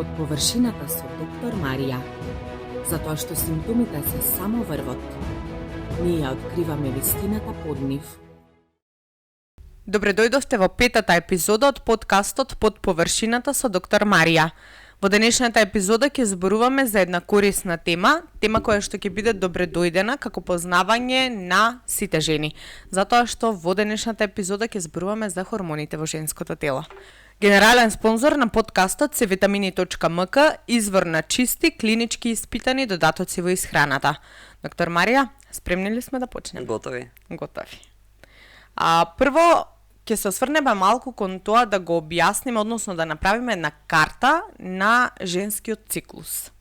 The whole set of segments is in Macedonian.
Под површината со доктор Марија. Затоа што симптомите се само врвот. Ние ја откриваме вистината под нив. Добре дојдовте во петата епизода од подкастот Под површината со доктор Марија. Во денешната епизода ќе зборуваме за една корисна тема која што ќе биде добре дојдена како познавање на сите жени. Затоа што во денешната епизода ќе зборуваме за хормоните во женското тело. Генерален спонзор на подкастот се Vitamini.mk, извор на чисти, клинички испитани додатоци во исхраната. Доктор Марија, спремни ли сме да почнеме? Готови. Прво, ќе се осврнеме малку кон тоа да го објасниме, односно да направиме една карта на женскиот циклус.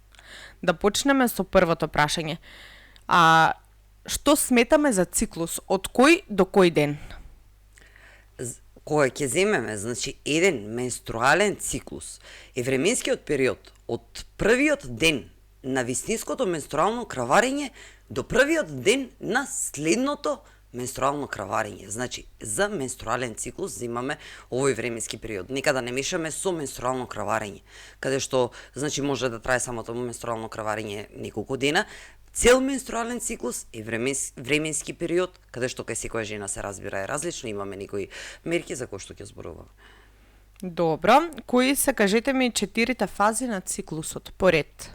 Да почнеме со првото прашање. Што сметаме за циклус? Од кој до кој ден? Кога ќе земеме, значи, еден менструален циклус е временскиот период од првиот ден на вистинското менструално краварење до првиот ден на следното менструално краварење. Значи, за менструален циклус земаме овој временски период. Нека да не мешаме со менструално краварење, каде што, значи, може да трае самото менструално краварење неколку дена. Цел менструален циклус е временски период, каде што кај секоја жена се разбира е различно, имаме некои мерки за кои што ќе зборуваме. Добро, кои се, кажете ми, 4 фази на циклусот поред?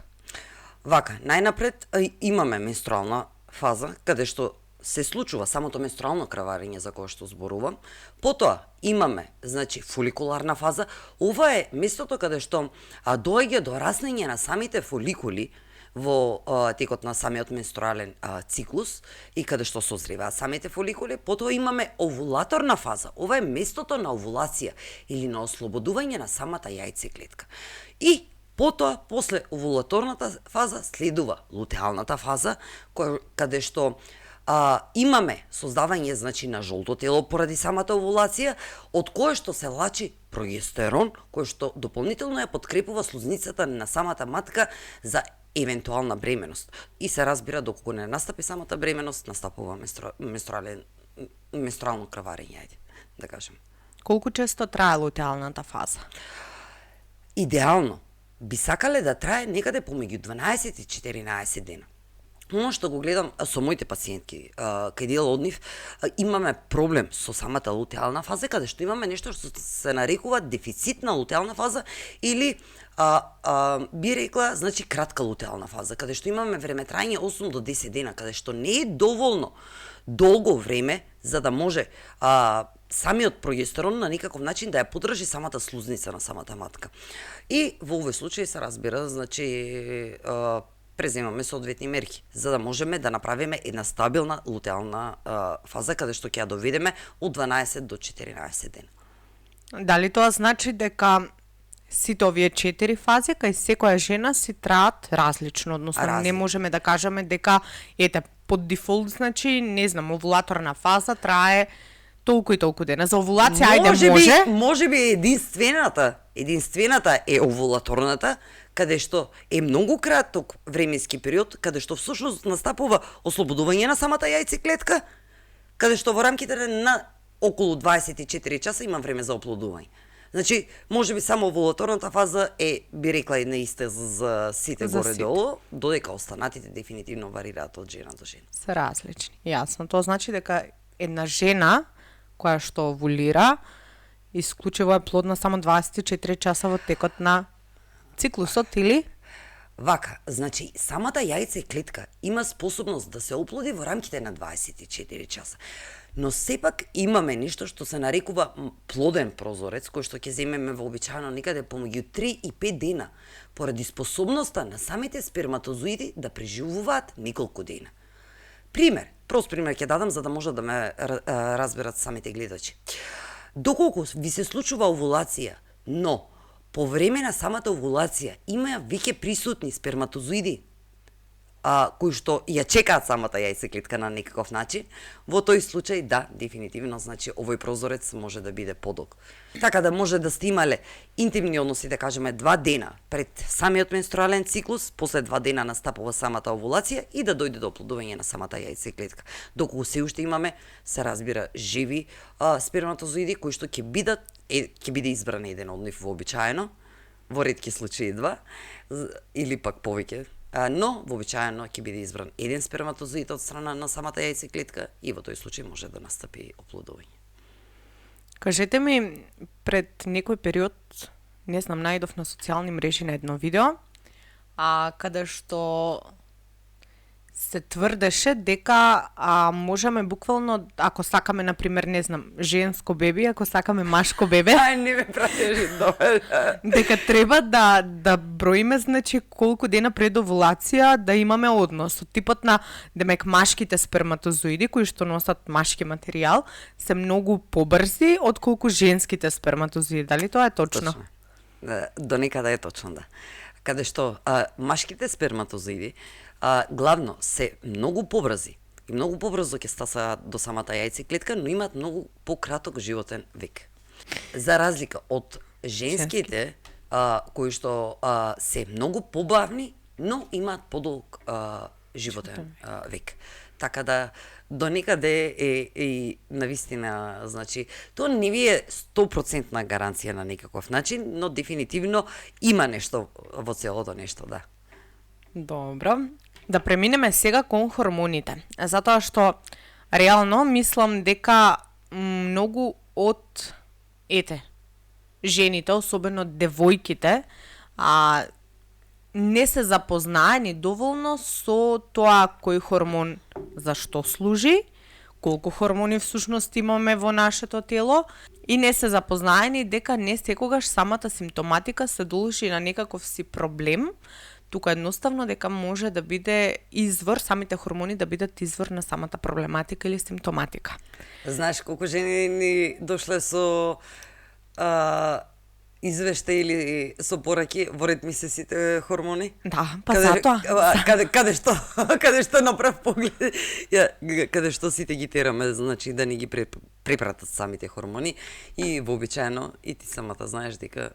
Вака, најнапред имаме менструална фаза, каде што се случува самото менструално краварење за кое што зборувам. Потоа имаме, значи, фоликуларна фаза. Ова е местото каде што доаѓа до раснење на самите фоликули во текот на самиот менструален циклус и каде што созреваат самите фоликули. Потоа имаме овулаторна фаза. Ова е местото на овулација или на ослободување на самата јајцеклетка. И потоа, после овулаторната фаза, следува лутеалната фаза, каде што имаме создавање, значи, на жолто тело поради самата овулација, од кое што се лачи прогестерон, кој што дополнително ја подкрепува слузницата на самата матка за евентуална бременост. И се разбира, доколку не настапи самата бременост, настапува менструално краварење, ајде да кажем. Колку често трае лутеалната фаза? Идеално би сакале да трае некаде помеѓу 12 и 14 дена. Оно што го гледам со моите пациентки, кај дел од нив, имаме проблем со самата лутеална фаза, каде што имаме нешто што се нарекува дефицитна лутеална фаза или би рекла, значи, кратка лутеална фаза, каде што имаме време трајање 8 до 10 дена, каде што не е доволно долго време за да може самиот прогестерон на некаков начин да ја поддржи самата слузница на самата матка. И во овој случај се разбира, значи, преземаме соодветни мерки, за да можеме да направиме една стабилна лутеална фаза, каде што ќе ја доведеме од 12 до 14 дена. Дали тоа значи дека сите овие 4 фази кај секоја жена си траат различно, односно не можеме да кажеме дека под дефолт, значи, не знам, овулаторна фаза трае толку и толку дена. За овулација може? Може би единствената е овулаторната, каде што е многу краток временски период, каде што всушност настапува ослободување на самата јајцеклетка, каде што во рамките на околу 24 часа има време за оплодување. Значи, може би само овулаторната фаза би рекла една иста за сите горе-долу, додека останатите дефинитивно варираат од жена до жена. Се различни. Јасно. Тоа значи дека една жена која што овулира, исклучиво е плодна само 24 часа во текот на циклусот, или? Вака, значи, самата јајцеклетка има способност да се оплоди во рамките на 24 часа. Но сепак имаме нешто што се нарекува плоден прозорец, кој што ќе земеме вообичаено некаде помеѓу 3 и 5 дена, поради способноста на самите сперматозоиди да преживуваат неколку дена. Прост пример ќе дадам за да можат да ме разберат самите гледачи. Доколку ви се случува овулација, но по време на самата овулација има веќе присутни сперматозоиди кои што ја чекаат самата јајцеклетка на некаков начин, во тој случај, да, дефинитивно, значи, овој прозорец може да биде подолг. Така да може да сте имале интимни односи, да кажеме, 2 дена пред самиот менструален циклус, после 2 дена настапува самата овулација и да дојде до оплодување на самата јајцеклетка. Доколку се уште имаме, се разбира, живи сперматозоиди кои што ќе биде избран еден од нив вообичаено, во ретки случаи 2 или пак повеќе. Но вообичаено ќе биде избран еден сперматозоид од страна на самата јајцеклетка и во тој случај може да настапи оплодување. Кажете ми, пред некој период, не знам, најдов на социјални мрежи на едно видео, каде што се тврдеше дека можеме буквално, ако сакаме, например, не знам, женско беби, ако сакаме машко бебе, Не ме пратиш добро. дека треба да броиме, значи, колку дена пред овулација да имаме однос. Од типот на, демек, машките сперматозоиди, кои што носат машки материјал, се многу побрзи отколку женските сперматозоиди. Дали тоа е точно? До некаде е точно, да. Каде што машките сперматозоиди главно се многу побрзи и многу побрзо ќе стаса до самата јајцеклетка, но имаат многу пократок животен век. За разлика од женските, кои што се многу побавни, но имаат подолг животен век. Така да до некаде е навистина, значи, тоа не ви е 100% гаранција на некаков начин, но дефинитивно има нешто во целото нешто, да. Добро. Да преминеме сега кон хормоните. Затоа што реално мислам дека многу од жените, особено девојките, не се запознаени доволно со тоа кој хормон за што служи, колку хормони всушност имаме во нашето тело и не се запознаени дека не секогаш самата симптоматика се должи на некаков си проблем, тука едноставно дека може да биде извор, самите хормони да бидат извор на самата проблематика или симптоматика. Знаеш колку жени ни дошле со извешта или со пораки во ред месеците хормони? Да, па затоа. Каде што на прв поглед, каде што сите ги тераме, значи да не ги препратат самите хормони и вообичаено и ти самата знаеш дека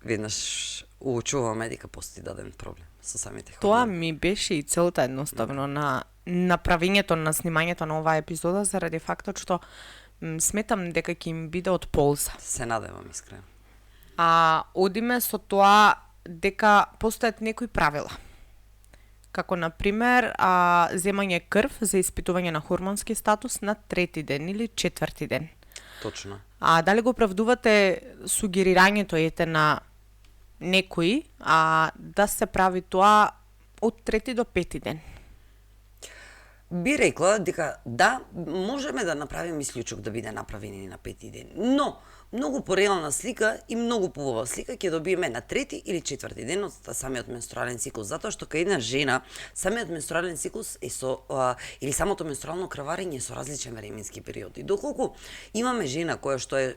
веднаш уочуваме дека постои даден проблем со самите хормони. Тоа ми беше и целта едноставно на направењето на снимањето на оваа епизода заради фактот што сметам дека ќе им биде од полза. Се надевам искрено. Одиме со тоа дека постојат некои правила. Како например, земање крв за испитување на хормонски статус на 3-ти ден или 4-ти ден. Точно. Дали го оправдувате сугерирањето на некои да се прави тоа од 3-ти до 5-ти ден? Би рекла дека да, можеме да направиме исклучок да биде направен и на 5-ти ден, но многу пореална слика и многу поубава слика ќе добиеме на 3-ти или 4-ти ден од самиот менструален циклус, затоа што кај една жена самиот менструален циклус е или самото менструално крварење е со различен временски период. И доколку имаме жена која што е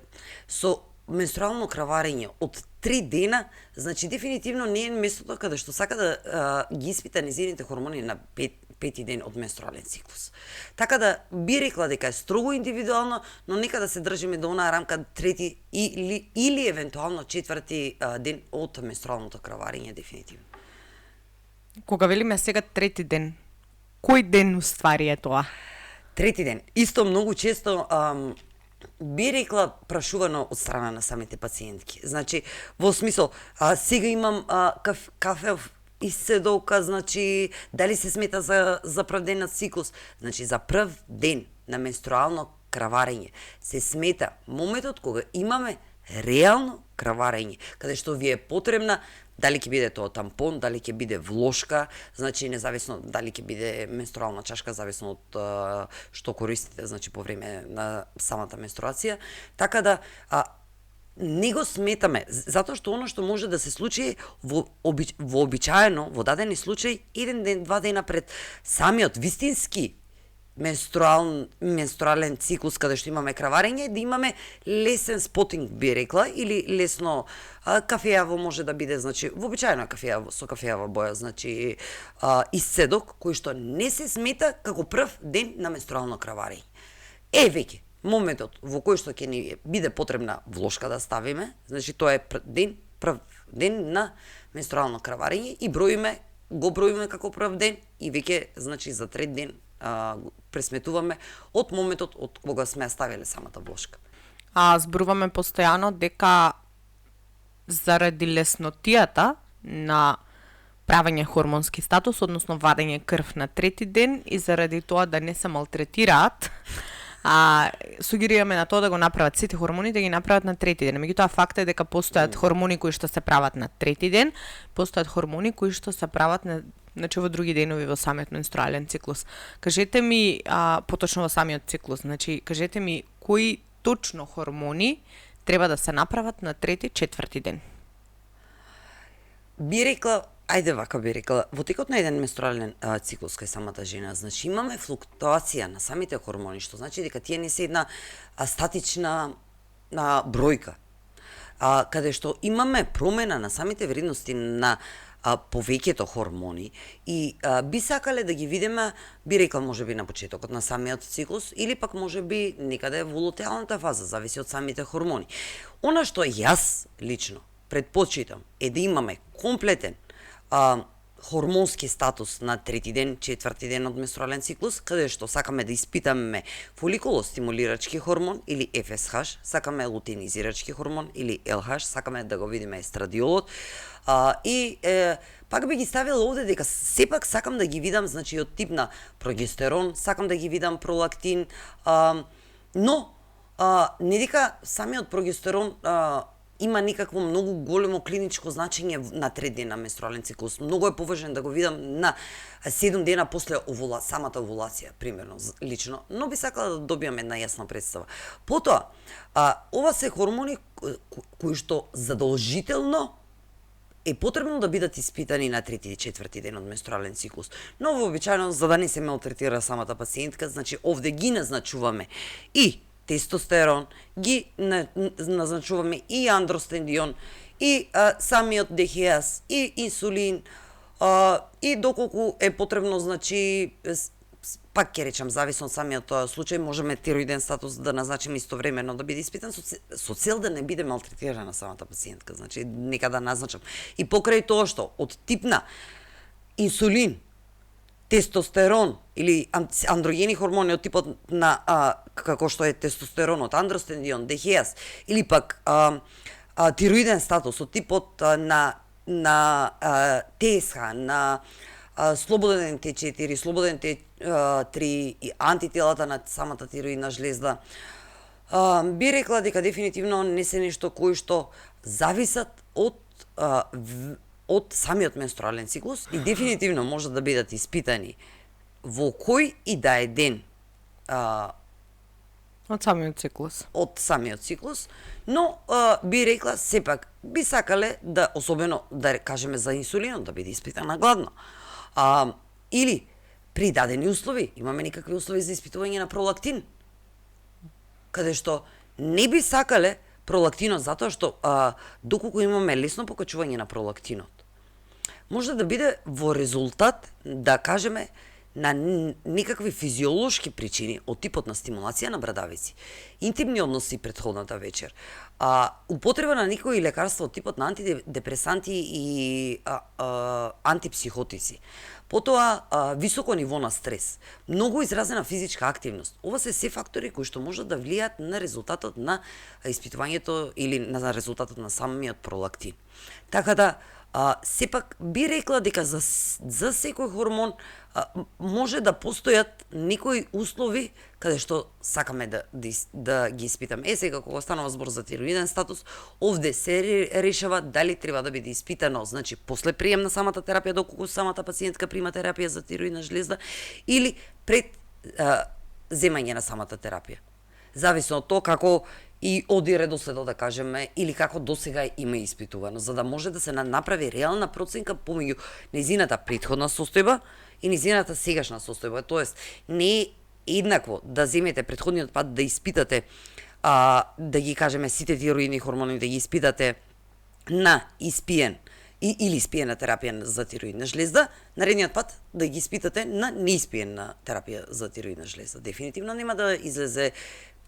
со менструално крварење од 3 дена, значи дефинитивно не е местото каде што сака да ги испита незините хормони на 5-ти ден од менструален циклус. Така да би рекла дека е строго индивидуално, но нека да се држиме до онаа рамка 3-ти или евентуално 4-ти ден од менструалното крварење дефинитивно. Кога велиме сега 3-ти ден, кој ден уствари е тоа? 3-ти ден. Исто многу често би рекла прашувано од страна на самите пациентки. Значи, во смисол, сега имам кафев исцедолка, значи, дали се смета за прв ден на циклус? Значи, за прв ден на менструално крварење се смета моментот кога имаме реално крварење, каде што ви е потребна, дали ќе биде тоа тампон, дали ќе биде влошка, значи независно дали ќе биде менструална чашка, зависно од што користите, значи по време на самата менструација. Така да не го сметаме, затоа што оно што може да се случи вообичаено, во дадени случај, 1 ден, 2 дена пред самиот вистински менструален циклус, каде што имаме крварење, да имаме лесен спотинг, би рекла, или лесно кафеаво може да биде, значи, вообичаено кафеаво, со кафеава боја, значи, исцедок, кој што не се смета како прв ден на менструално крварење. Веќе, моментот во кој што ќе ни биде потребна влошка да ставиме, значи тоа е прв ден на менструално крварење и го броиме како прв ден и веќе, значи, за 3 ден пресметуваме од моментот од кога сме ја ставиле самата влошка. Зборуваме постојано дека заради леснотијата на правење хормонски статус, односно вадење крв на трети ден и заради тоа да не се малтретираат, сугерираме на тоа да го направат сите хормони, да ги направат на трети ден. Меѓутоа факт е дека постојат хормони кои што се прават на трети ден, постојат хормони кои што се прават во други денови во самиот менструален циклус. Кажете ми, поточно во самиот циклус, кажете ми кои точно хормони треба да се направат на трети, четврти ден? Би рекла, во текот на еден менструален циклус кај самата жена, имаме флуктуација на самите хормони, што значи дека тие не се една статична бројка, каде што имаме промена на самите вредности на повеќето хормони и би сакале да ги видиме, би рекла можеби на почетокот на самиот циклус или пак можеби некаде во лутеалната фаза, зависи од самите хормони. Она што јас лично предпочитам е да имаме комплетен хормонски статус на трети ден, четврти ден од менструален циклус, каде што сакаме да испитаме фоликулостимулирачки хормон или ФСХ, сакаме лутеинизирачки хормон или ЛХ, сакаме да го видиме естрадиолот, пак би ги ставила овде дека сепак сакам да ги видам, од тип на прогестерон, сакам да ги видам пролактин, но не дека самиот прогестерон има некакво многу големо клиничко значење на трети ден на менструален циклус. Многу е поважен да го видам на 7 дена после самата овулација, примерно, лично, но би сакала да добиам една јасна представа. Потоа, ова се хормони кои што задолжително е потребно да бидат испитани на трети и четврти ден од менструален циклус. Но вообичаено, за да не се малтретира самата пациентка, овде ги назначуваме и тестостерон, ги назначуваме и андростендион, и самиот ДХС, и инсулин, и доколку е потребно, пак ќе речам, зависно од самиот случај, можеме тироиден статус да назначиме истовремено да биде испитан со цел да не биде малтретирана самата пациентка, нека да назначам. И покрај тоа што од тип на инсулин, тестостерон или андрогени хормони од типот на како што е тестостеронот, андростендион, ДХС или пак тироиден статус од типот на ТСХ, на слободен Т4, слободен Т3 и антителата на самата тироидна жлезда, би рекла дека дефинитивно не се нешто кои што зависат од самиот менструален циклус и дефинитивно може да бидат испитани во кој и да е ден од самиот циклус. Но би рекла сепак би сакале да, особено да кажеме за инсулинот, да биде испитана гладно. Или при дадени услови, имаме некакви услови за испитување на пролактин, каде што не би сакале пролактинот, затоа што доколку имаме лесно покачување на пролактинот, може да биде во резултат, да кажеме, на некакви физиолошки причини од типот на стимулација на брадавици, интимни односи претходната вечер, употреба на некои лекарства од типот на антидепресанти и антипсихотици, потоа високо ниво на стрес, многу изразена физичка активност. Ова се фактори кои што можат да влијаат на резултатот на испитувањето или на резултатот на самиот пролактин. Така да, сепак би рекла дека за секој хормон може да постојат некои услови каде што сакаме да ги испитаме. Сега кога станува збор за тироиден статус, овде се решава дали треба да биде испитано, после прием на самата терапија, доколку самата пациентка прима терапија за тироидна жлезда, или пред земање на самата терапија. Зависно од тоа како и оди редоследот, да кажеме, или како досега има испитувано, за да може да се направи реална проценка помеѓу нејзината претходна состојба и нејзината сегашна состојба. Тоест, не е еднакво да земете претходниот пат да испитате, да ги кажеме сите тироидни хормони, да ги испитате на испиен или испиена терапија за тироидна жлезда, наредниот пат да ги испитате на неиспиена терапија за тироидна жлезда. Дефинитивно нема да излезе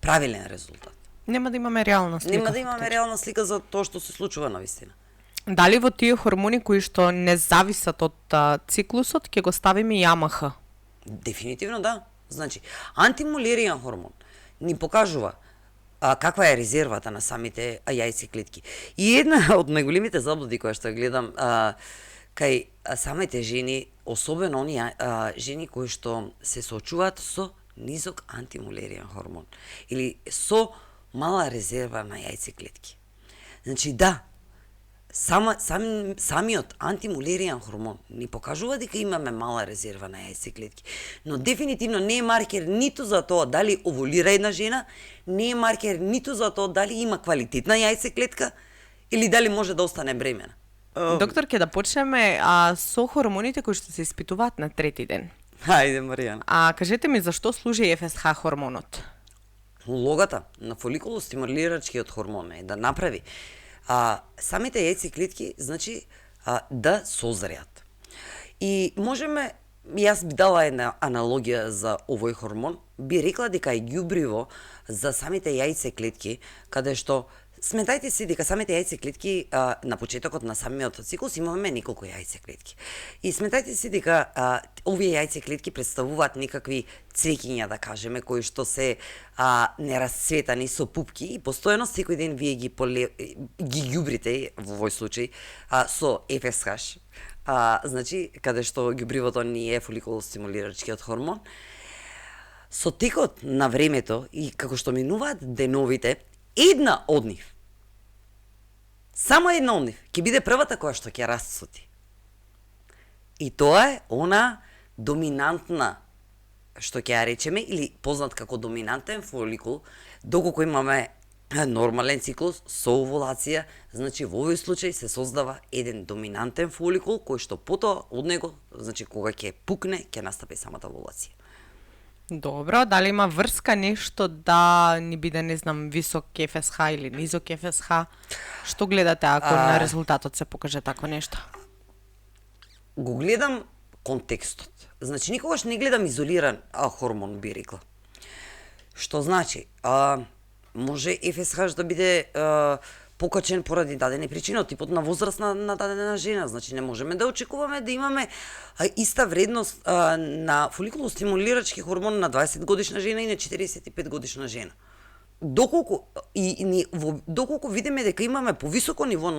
правилен резултат. Нема да имаме реална слика. Нема да имаме реална слика за тоа што се случува навистина. Дали во тие хормони кои што не зависат од циклусот, ќе го ставиме и АМХ? Дефинитивно да. Антимулеријан хормон ни покажува каква е резервата на самите јајци клетки. И една од најголемите заблуди која што гледам кај самите жени, особено оние жени кои што се соочуваат со низок антимулеријан хормон или со мала резерва на јајци клетки. Значи да, самиот антимулеријан хормон ни покажува дека имаме мала резерва на јајци клетки, но дефинитивно не е маркер ниту за тоа дали овулира една жена, не е маркер ниту за тоа дали има квалитетна јајце клетка или дали може да остане бремена. Доктор, ќе да почнеме со хормоните кои што се испитуваат на трети ден. Хајде, Маријана. Кажете ми зашто служи ФСХ хормонот? Улогата на фоликулостимулирачкиот хормон е да направи самите јајци клетки, значи, да созреат. И можеме, јас би дала една аналогија за овој хормон, би рекла дека е ѓубриво за самите јајце клетки, каде што сметајте си дека самите јајце клетки на почетокот на самиот циклус имаме неколку јајце клетки. И сметајте си дека овие јајце клетки представуваат некакви цвеќиња, да кажеме, кои што се нерасцветани со пупки и постојано секој ден вие ги ѓубрите во овој случај со ФСХ. Значи, каде што ѓубривото ни е фоликулостимулирачкиот хормон. Со текот на времето и како што минуваат деновите, една од нив, само една од нив, ќе биде првата која што ќе расцути. И тоа е она доминантна, што ќе ја речеме, или познат како доминантен фоликул, доколку имаме нормален циклус со овулација, значи во овој случај се создава еден доминантен фоликул, кој што потоа од него, значи кога ќе пукне, ќе настапи самата овулација. Добро, дали има врска нешто да ни биде, не знам, висок ФСХ или низок ФСХ? Што гледате ако на резултатот се покаже такво нешто? Го гледам контекстот. Значи, никогаш не гледам изолиран хормон, би рекла. Што значи, може ФСХ да биде покачен поради дадени причини, од типот на возраст на дадена жена. Значи, не можеме да очекуваме да имаме иста вредност на фоликулостимулирачки хормон на 20 годишна жена и на 45 годишна жена. Доколку видиме дека имаме повисоко ниво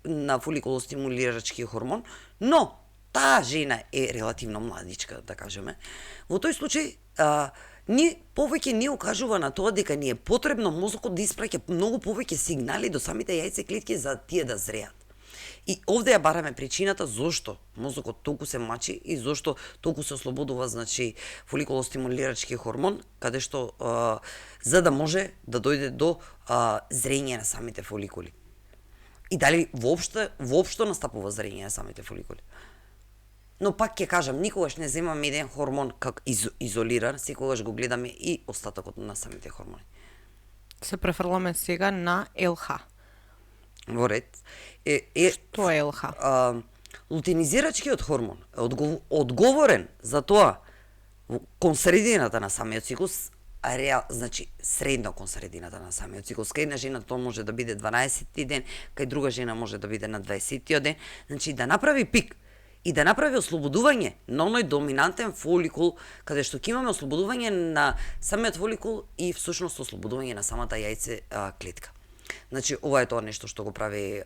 на фоликулостимулирачки хормон, но таа жена е релативно младичка, да кажеме, во тој случај повеќе ни укажува на тоа дека ни е потребно мозокот да испраќа многу повеќе сигнали до самите јајце клетки за тие да зреат. И овде ја бараме причината зошто мозокот толку се мачи и зошто толку се ослободува, значи, фоликулостимулирачки хормон, каде што за да може да дојде до зрење на самите фоликули. И дали воопшто настапува зрење на самите фоликули. Но пак ќе кажам, никогаш не земаме еден хормон како изолиран, секогаш го гледаме и остатокот на самите хормони. Се префрламе сега на ЛХ. Во ред. Што е ЛХ? Лутeinизирачкиот хормон е одговорен за тоа кон средината на самиот циклус, значи средно кон средината на самиот циклус. Кај една жена тоа може да биде 12-ти ден, кај друга жена може да биде на 20-тиот ден, значи да направи пик и да направи ослободување на оној доминантен фоликул, каде што ќе имаме ослободување на самиот фоликул и всушност ослободување на самата јајце клетка. Значи, ова е тоа нешто што го прави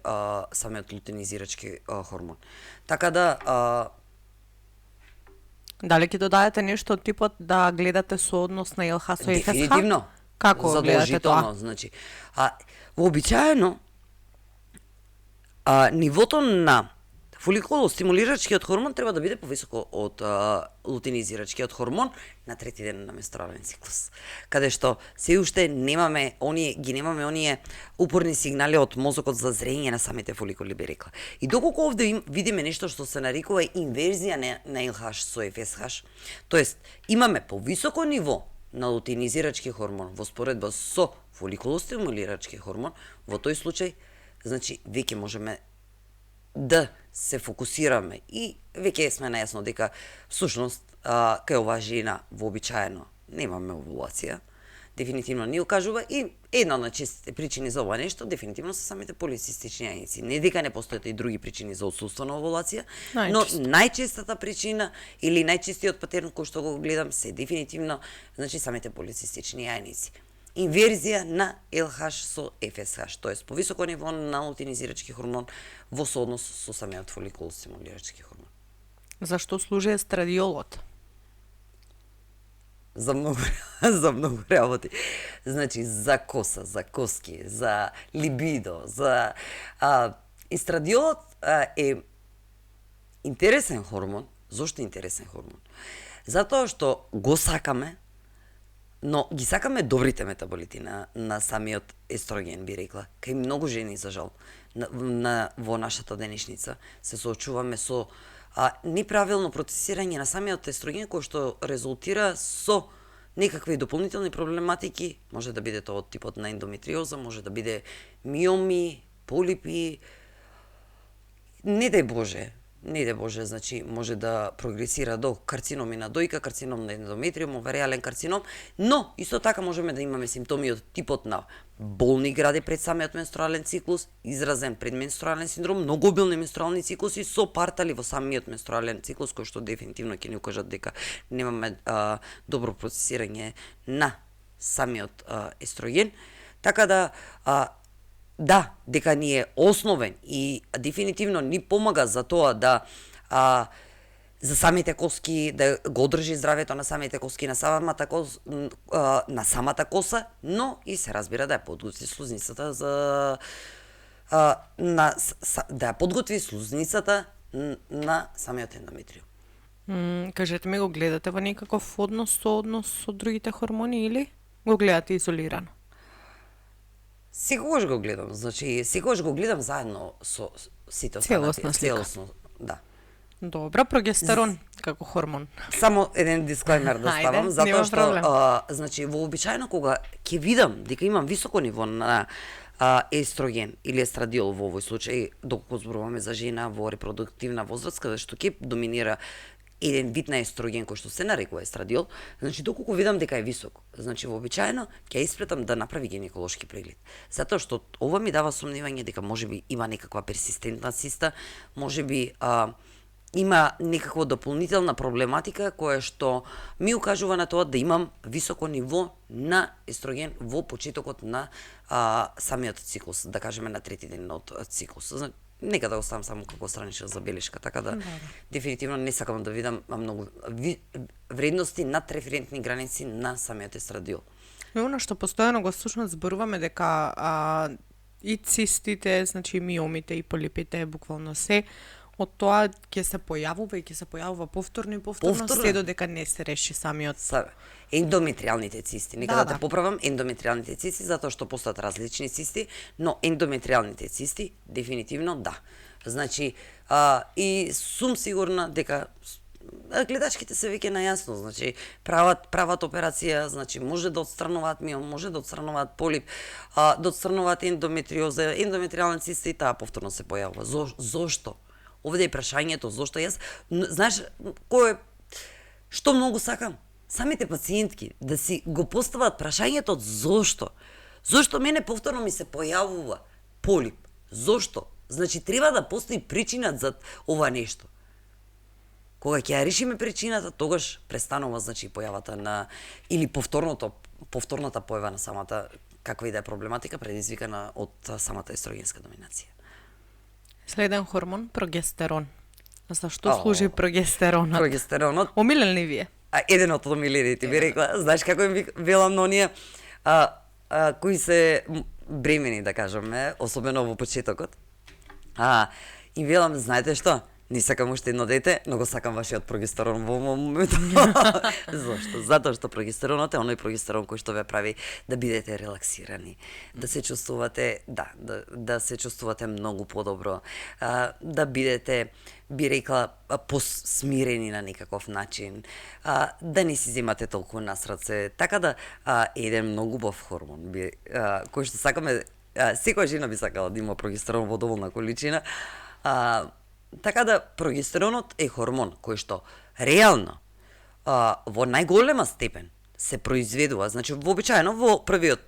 самиот лутeinизирачки хормон. Така да... Дали ќе додадете нешто од типот да гледате сооднос на ЛХ со ФСХ? Дефинитивно. Како гледате тоа? Значи, вообичаено, нивото на фоликулостимулирачкиот хормон треба да биде повисоко од лутeinизирачкиот хормон на трети ден на менструален циклус. Каде што се уште немаме оние упорни сигнали од мозокот за зрење на самите фоликули, би рекла. И доколку овде видиме нешто што се нарекува инверзија на ЛХ со ФСХ, тоест имаме повисоко ниво на лутeinизирачки хормон во споредба со фоликулостимулирачки хормон, во тој случај, значи, веќе можеме да се фокусираме и веќе сме најасно дека всушност кај оваа жена вообичаено немаме овулација. Дефинитивно ни укажува и една од најчестите причини за ова нешто дефинитивно се самите полицистични јајници. Не дека не постојат и други причини за отсуство на овулација, но најчестата причина или најчестиот патерн кој што го гледам се дефинитивно, значи, самите полицистични јајници. инверзија на LH со FSH, тоест повисоко ниво на лутeinизирачки хормон во сооднос со самиот фоликул стимулирачки хормон. Зашто служи естрадиолот? За многу работи. Значи, за коса, за коски, за либидо, за естрадиолот е интересен хормон. Зошто е интересен хормон? Затоа што го сакаме, но ги сакаме добрите метаболити на самиот естроген, би рекла. Кај многу жени, за жал, во нашата денешница се соочуваме со неправилно процесирање на самиот естроген, кој што резултира со некакви дополнителни проблематики, може да биде тоа од типот на ендометриоза, може да биде миоми, полипи, не дај Боже, значи може да прогресира до карциноми на дојка, карцином на ендометриум, овариален карцином, но исто така можеме да имаме симптоми од типот на болни гради пред самиот менструален циклус, изразен предменструален синдром, многу обилни менструални циклуси со партали во самиот менструален циклус, кој што дефинитивно ќе ни укажат дека немаме добро процесирање на самиот естроген. Така да, дека ни е основен и дефинитивно ни помага за тоа да за самите коски, да го одржи здравјето на самите коски, на самата коса, но и се разбира да ја подготви слузницата да ја подготви слузницата на самиот ендометриум. Кажете ми, го гледате во некаков однос со другите хормони или го гледате изолирано? Секогаш го гледам, значи секогаш го гледам заедно со сите останати. Целосно, да. Добра, прогестерон како хормон. Само еден дисклеймер да ставам, затоа што значи вообичаено кога ќе видам дека имам високо ниво на естроген или естрадиол во овој случај, доколку зборуваме за жена во репродуктивна возраст, каде што ќе доминира еден вид на естроген кој што се нарекува естрадиол, значи доколку видам дека е висок, значи вообичаено ќе испретам да направи гинеколошки преглед. Затоа што ова ми дава сомневање дека можеби има некаква персистентна циста, можеби има некаква дополнителна проблематика која што ми укажува на тоа да имам високо ниво на естроген во почетокот на самиот циклус, да кажеме на трети ден од циклус. Нека да оставам само како странична забелешка, така да дефинитивно не сакам да видам многу вредности над референтни граници на самиот естрадиол. И она што постојано го слушнат зборуваме дека и цистите, значи миомите и полипите, буквално се, од тоа ќе се појавува повторно и повторно, се додека не се реши самиот ендометриалните цисти. Нека да те поправам, ендометриалните цисти, затоа што постојат различни цисти, но ендометриалните цисти дефинитивно да. Значи, и сум сигурна дека гледачките се веќе најасно, значи прават операција, значи може да отстрануваат миом, може да отстрануваат полип, да отстрануваат ендометриоза, ендометриални цисти и таа повторно се појавува. Зошто? Овде е прашањето, зошто јас, знаеш, што многу сакам? Самите пациентки да си го постават прашањето зошто? Зошто мене повторно ми се појавува полип? Зошто? Значи треба да постои причина за ова нешто. Кога ќе ја решиме причината, тогаш престанува значи појавата на или повторната појава на самата каква и да е проблематика предизвикана од самата естрогенска доминација. Следен хормон, прогестерон. Зашто служи прогестеронот? Прогестеронот. Омилен ли ви е? Еден од омилените би рекла. Знаеш како им велам на оние кои се бремени, да кажеме, особено во почетокот. Им велам, знаете што? Не сакам уште едно дете, но го сакам вашиот прогестерон во моментот. Зошто? Затоа што прогестеронот е оној прогестерон кој што ве прави да бидете релаксирани, да се чувствувате, да се чувствувате многу подобро, да бидете, би рекла, посмирени на некаков начин, да не си земате толку на срце. Така да еден многу убав хормон кој што сакаме, секоја жена би сакала да има прогестерон во доволна количина. Така да прогестеронот е хормон кој што реално во најголема степен се произведува, значи вообичаено во првиот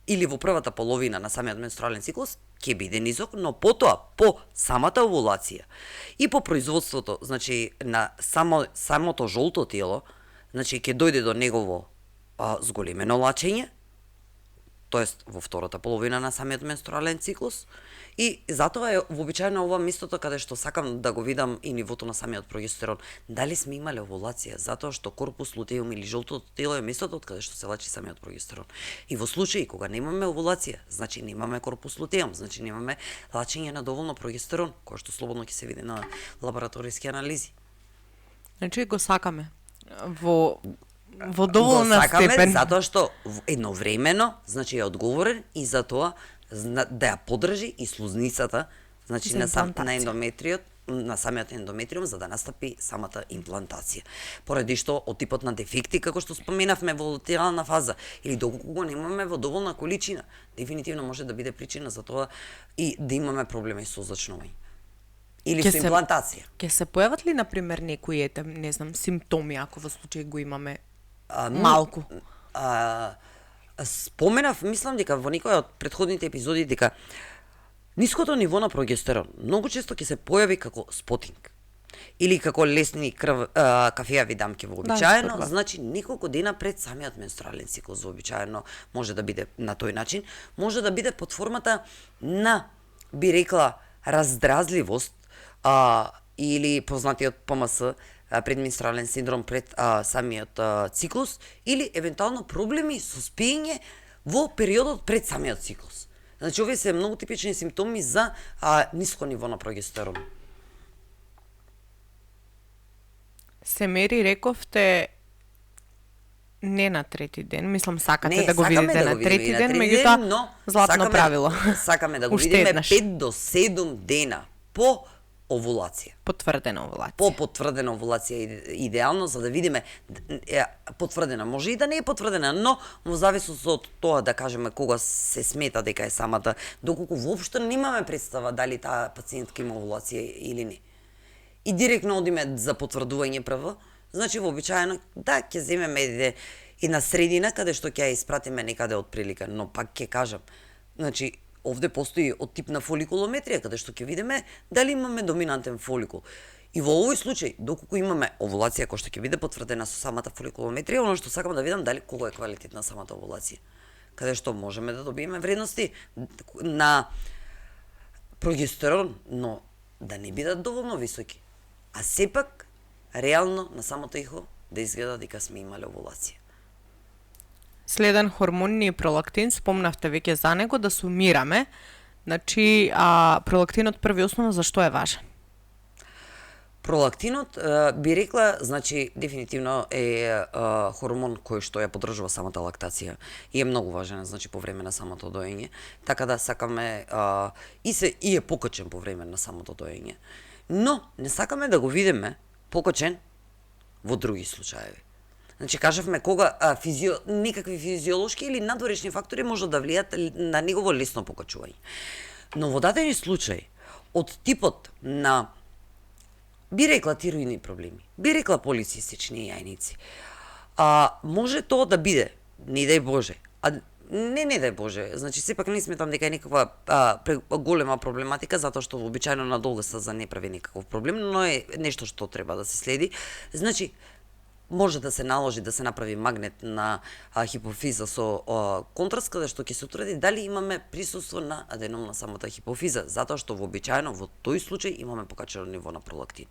или во првата половина на самиот менструален циклус ќе биде низок, но потоа по самата овулација и по производството, значи на самото жолто тело, значи ќе дојде до негово зголемено лачење, тоест во втората половина на самиот менструален циклус. И затоа е вообичаено ова местото каде што сакам да го видам и нивото на самиот прогестерон. Дали сме имале овулација, затоа што корпус лутеум или жолтото тело е местото од каде што се лачи самиот прогестерон. И во случаи кога немаме овулација, значи немаме корпус лутеум, значи немаме лачење на доволно прогестерон, кој што слободно ќе се види на лабораториски анализи. Значи го сакаме во доволна го сакаме, степен. затоа што едновремено, значи е одговорен и затоа да ја подржи и слузницата, значи За на имплантација. ендометриот, на самиот ендометриум за да настапи самата имплантација. Поради што од типот на дефекти, како што споменавме во латерална фаза, или доколку го немаме во доволна количина, дефинитивно може да биде причина за тоа и да имаме проблеми со зачнување. Или со имплантација. Ќе се појават ли, например, некои, не знам, симптоми, ако во случај го имаме малку? Споменав, мислам дека во некоја од претходните епизоди дека ниското ниво на прогестерон многу често ќе се појави како спотинг или како лесни кафеави дамки вообичаено, значи неколку дена пред самиот менструален циклус вообичаено може да биде на тој начин, може да биде под формата на, би рекла, раздразливост или познатиот ПМС, предменструален синдром пред самиот циклус, или евентуално проблеми со спиење во периодот пред самиот циклус. Значи, овие се многу типични симптоми за ниско ниво на прогестерон. Се мери, рековте, не на трети ден, мислам сакате Не, да го видите да на го видиме трети и на ден, трети меѓутоа ден, но златно правило. Сакаме да го Уште видиме еднаш. 5 до 7 дена по овулација. Потврдена овулација. По потврдена овулација идеално за да видиме потврдена, може и да не е потврдена, но во зависност од тоа да кажеме кога се смета дека е самата, доколку воопшто немаме представа дали таа пациентка има овулација или не. И директно одиме за потврдување прво, значи вообичаено да ќе земеме една средина каде што ќе ја испратиме некаде од прилика, но пак ќе кажам, значи овде постои од тип на фоликулометрија, каде што ќе видиме дали имаме доминантен фоликул. И во овој случај, доколку имаме овулација која што ќе биде потврдена со самата фоликулометрија, оно што сакам да видам дали колку е квалитетна самата овулација. Каде што можеме да добиеме вредности на прогестерон, но да не бидат доволно високи. А сепак, реално на самото ихо да изгледа дека сме имале овулација. Следен хормон ни пролактин, спомнавте веќе за него, да сумираме. Значи, пролактинот први основа зашто е важен? Пролактинот, би рекла, значи, дефинитивно е хормон кој што ја поддржува самата лактација и е многу важен, значи, по време на самото доење. Така да сакаме и е покачен по време на самото доење. Но не сакаме да го видиме покачен во други случаи. Значи, кажавме кога некакви физиолошки или надворешни фактори можат да влијат на негово лесно покачување. Но во дадени случај, од типот на, би рекла, тироидни проблеми, би рекла полицистични јајници, може тоа да биде, не дај Боже, не дај Боже, значи сепак не сметам дека е некаква голема проблематика, затоа што вообичаено на долга стаза не прави некаков проблем, но е нешто што треба да се следи. Значи, може да се наложи да се направи магнет на хипофиза со контраст, каде што ќе се утврди дали имаме присуство на аденом на самата хипофиза, затоа што вообичаено во тој случај имаме покачено ниво на пролактин.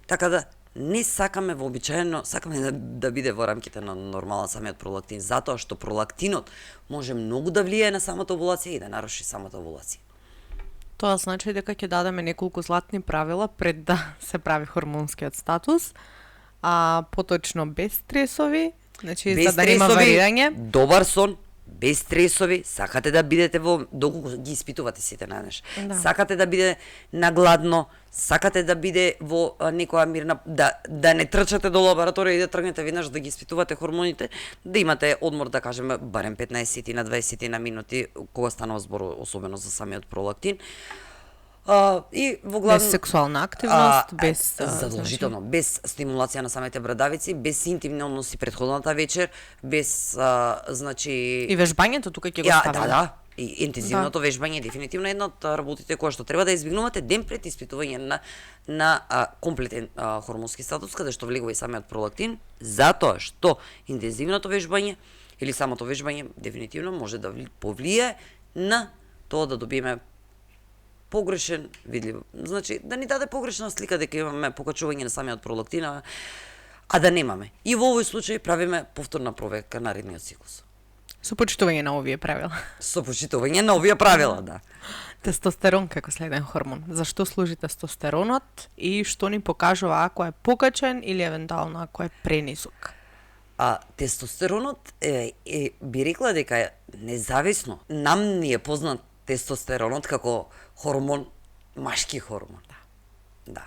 Така да не сакаме вообичаено, сакаме да биде во рамките на нормален самиот пролактин, затоа што пролактинот може многу да влијае на самата овулација и да наруши самата овулација. Тоа значи дека ќе дадеме неколку златни правила пред да се прави хормонскиот статус, поточно без стресови, значи без за да нема варирање. Добар сон, без стресови, сакате да бидете доколку ги испитувате сите наеднаш. Да. Сакате да биде нагладно, сакате да биде во некоја мирна, да не трчате до лабораторија и да тргнете веднаш да ги испитувате хормоните, да имате одмор, да кажеме, барем 15 на 20 на минути, кога станува збор особено за самиот пролактин. И во главно без сексуална активност, без задолжително, без стимулација на самите брадавици, без интимни односи претходната вечер, без значи и вежбањето тука ќе го ставиме. Да. И интензивното вежбање е дефинитивно една од работите која што треба да избегнувате ден пред испитување на комплетен хормонски статус, каде што влегува и самиот пролактин, затоа што интензивното вежбање Или самото вежбање дефинитивно може да повлие на тоа да добиеме погрешен видлив. Значи, да ни даде погрешна слика дека имаме покачување на самиот пролактин, а да немаме. И во овој случај правиме повторна проверка на редниот циклус. Со почитување на овие правила. Со почитување на овие правила, да. Тестостерон како следен хормон. Зашто служи тестостеронот и што ни покажува ако е покачен или евентуално ако е пренисок? Тестостеронот би рекла дека е независно. Нам ни е познат тестостеронот како хормон, машки хормон. Да.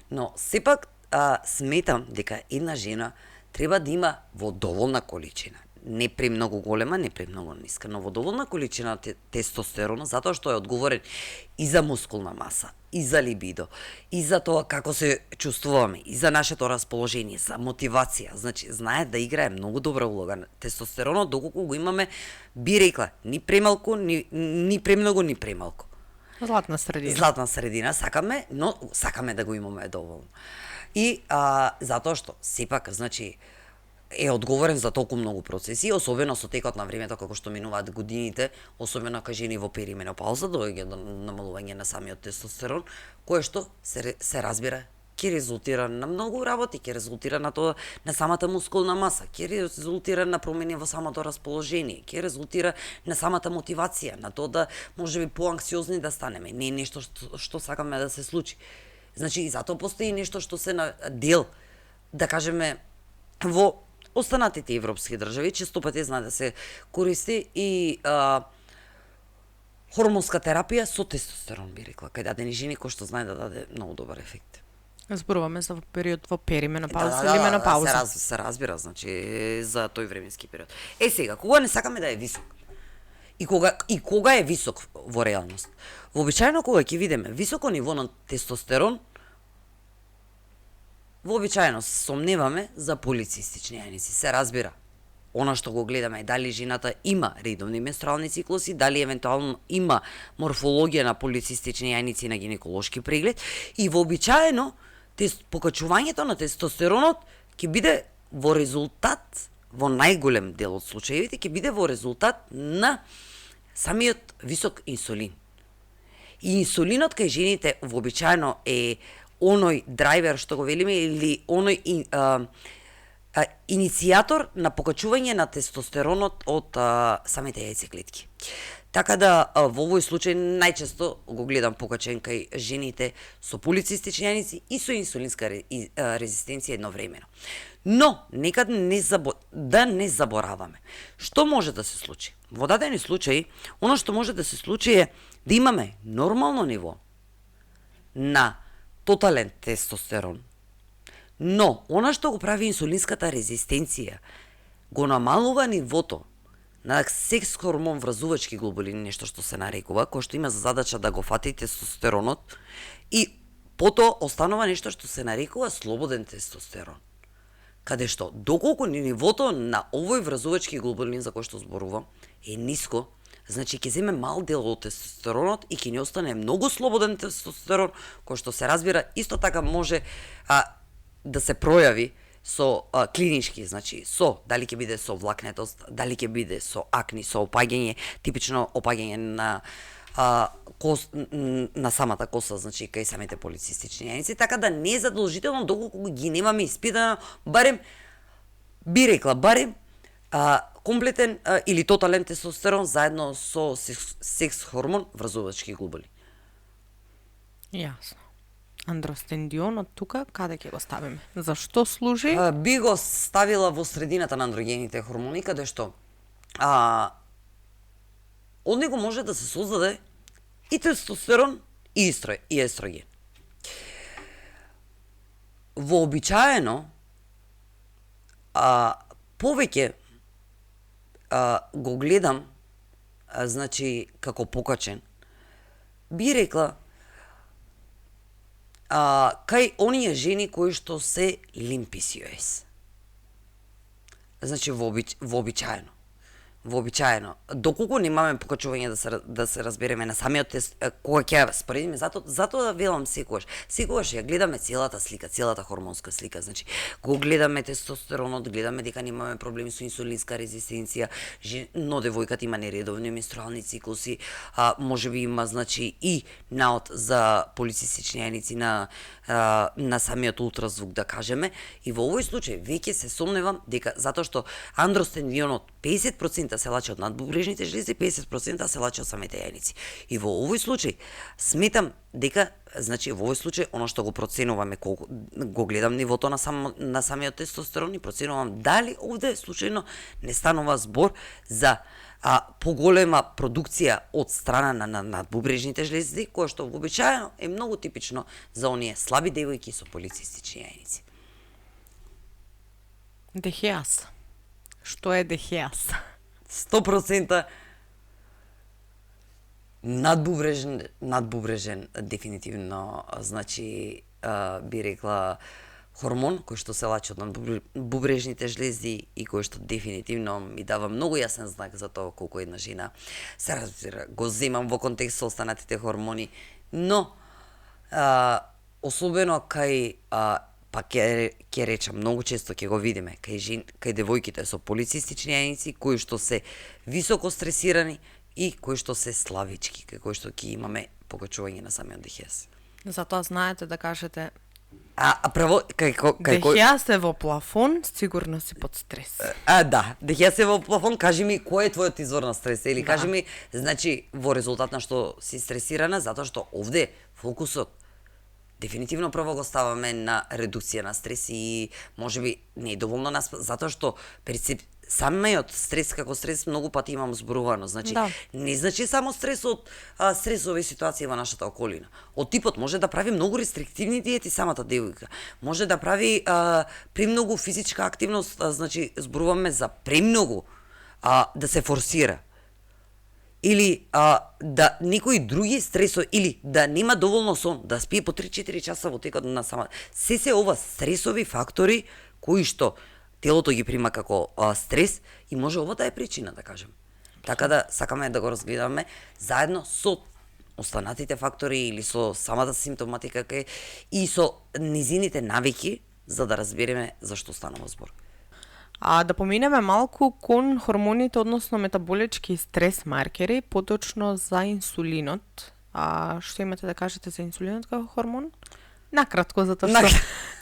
Но сепак сметам дека една жена треба да има во доволна количина. Не премногу голема, не премногу ниска, но во доволна количина тестостерон, затоа што е одговорен и за мускулна маса, и за либидо, и за тоа како се чувствуваме, и за нашето расположение, за мотивација. Значи, знае да играе многу добра улога. Тестостеронот, доколку го имаме, би рекла, ни премалку, ни премногу, ни премалку. Златна средина. Златна средина сакаме, но сакаме да го имаме доволно. И затоа што, сепак, значи, е одговорен за толку многу процеси, особено со текот на времето како што минуваат годините, особено кај жени во перименопауза, доаѓа до намалување на самиот тестостерон, кое што се разбира ќе резултира на многу работи, ќе резултира на тоа, на самата мускулна маса, ќе резултира на промени во самото расположение, ќе резултира на самата мотивација, на тоа да можеби поанксиозни да станеме. Не е нешто што сакаме да се случи. Значи, и затоа постои нешто што се на дел, да кажеме, во останатите европски држави, често пати знае да се користи и хормонска терапија со тестостерон, би рекла, кај дадени жени кои што знае да даде многу добар ефект. Зборуваме за период во перименопауза или менопауза. Се разбира, значи, за тој временски период. Сега, кога не сакаме да е висок? И кога е висок во реалност? Вообичаено кога ќе видиме високо ниво на тестостерон, вообичаено се сомневаме за полицистични јајници. Се разбира. Она што го гледаме е дали жената има редовни менструални циклуси, дали евентуално има морфологија на полицистични јајници на гинеколошки преглед и вообичаено покачувањето на тестостеронот ќе биде во резултат, во најголем дел од случаевите, ќе биде во резултат на самиот висок инсулин. И инсулинот кај жените вообичаено е оној драйвер што го велиме или оној иницијатор на покачување на тестостеронот од самите јајце клетки. Така да во овој случај најчесто го гледам покачен кај жените со полицистични јајници и со инсулинска резистенција едновремено. Но нека да не забораваме. Што може да се случи? Во дадени случаи, оно што може да се случи е да имаме нормално ниво на тотален тестостерон. Но, она што го прави инсулинската резистенција, го намалува нивото на секс хормон вразувачки глобулини, нешто што се нарекува, кој што има за задача да го фати тестостеронот, и потоа останува нешто што се нарекува слободен тестостерон. Каде што, доколку нивото на овој вразувачки глобулин за кој што зборувам е ниско, значи ќе земе мал дел од тестостеронот и ќе ни остане многу слободен тестостерон, кој што се разбира исто така може да се пројави со клинички, значи дали ќе биде со влакнетост, дали ќе биде со акни, со опаѓање, типично опаѓање на на самата коса, значи кај самите полицистични јајници, така да не е задолжително доколку ги немаме испитано, барем би рекла, комплетен или тотален тестостерон заедно со секс хормон вразувачки глобули. Јасно. Андростендионот тука каде ќе го ставиме? Зашто служи? Би го ставила во средината на андрогените хормони, каде што од него може да се создаде и тестостерон и естроген. Вообичаено повеќе го гледам, значи, како покачен, би рекла, кај оние жени кои што се лимписиоес. Значи, вообичаено. вообичаено, доколку немаме покачување да се разбереме на самиот тест, кога ќе споредиме, затоа велам секогаш ја гледаме целата слика, целата хормонска слика, значи, го гледаме тестостеронот, гледаме дека немаме проблеми со инсулинска резистенција, но девојката има нередовни менструални циклуси, можеби има, значи, и наод за полицистични јајници на самиот ултразвук, да кажеме, и во овој случај веќе се сомневам дека затоа што андростенионот 50% се лачи од надбубрежните жлези, 50% се лачи од самите јајници. И во овој случај сметам дека, значи во овој случај оно што го проценуваме, колку го гледам нивото на самиот тестостерон и проценувам дали овде случајно не станува збор за поголема продукција од страна на надбубрежните жлези, која што вообичаено е многу типично за оние слаби девојки со полицистични јајници. Дехеас. Што е дехеас? 100% надбубрежен дефинитивно, значи, би рекла, хормон кој што се лачи од надбубрежните жлези и кој што дефинитивно ми дава многу јасен знак за тоа колку една жена се разбира, го земам во контекст со останатите хормони, но особено кај па ќе речам, многу често ќе го видиме кај девојките со полицистични јајници, кои што се високо стресирани и кои што се славички, кај кои што ќе имаме покачување на самиот дехеас. Затоа знаете да кажете право, дехеас е во плафон, сигурно си под стрес. Да, дехеас е во плафон, кажи ми кој е твојот извор на стрес, или кажи ми, значи, во резултат на што си стресирана, затоа што овде фокусот дефинитивно прво го ставаме на редукција на стрес и можеби не е доволно затоа што самиот стрес како стрес многу пати имам зборувано, значи не значи само стрес од стресови ситуации во нашата околина. Од типот може да прави многу рестриктивни диети самата девојка, може да прави премногу физичка активност, значи зборуваме за премногу да се форсира. Или да некои други стресови, или да нема доволно сон, да спие по 3-4 часа во текот на самата. Се ова стресови фактори кои што телото ги прима како стрес и може ова да е причина, да кажем. Така да сакаме да го разгледаме заедно со останатите фактори или со самата симптоматика и со низините навики, за да разбереме зашто станува збор. Да поминеме малку кон хормоните, односно метаболички и стрес маркери, поточно за инсулинот. Што имате да кажете за инсулинот како хормон? Накратко, затоа што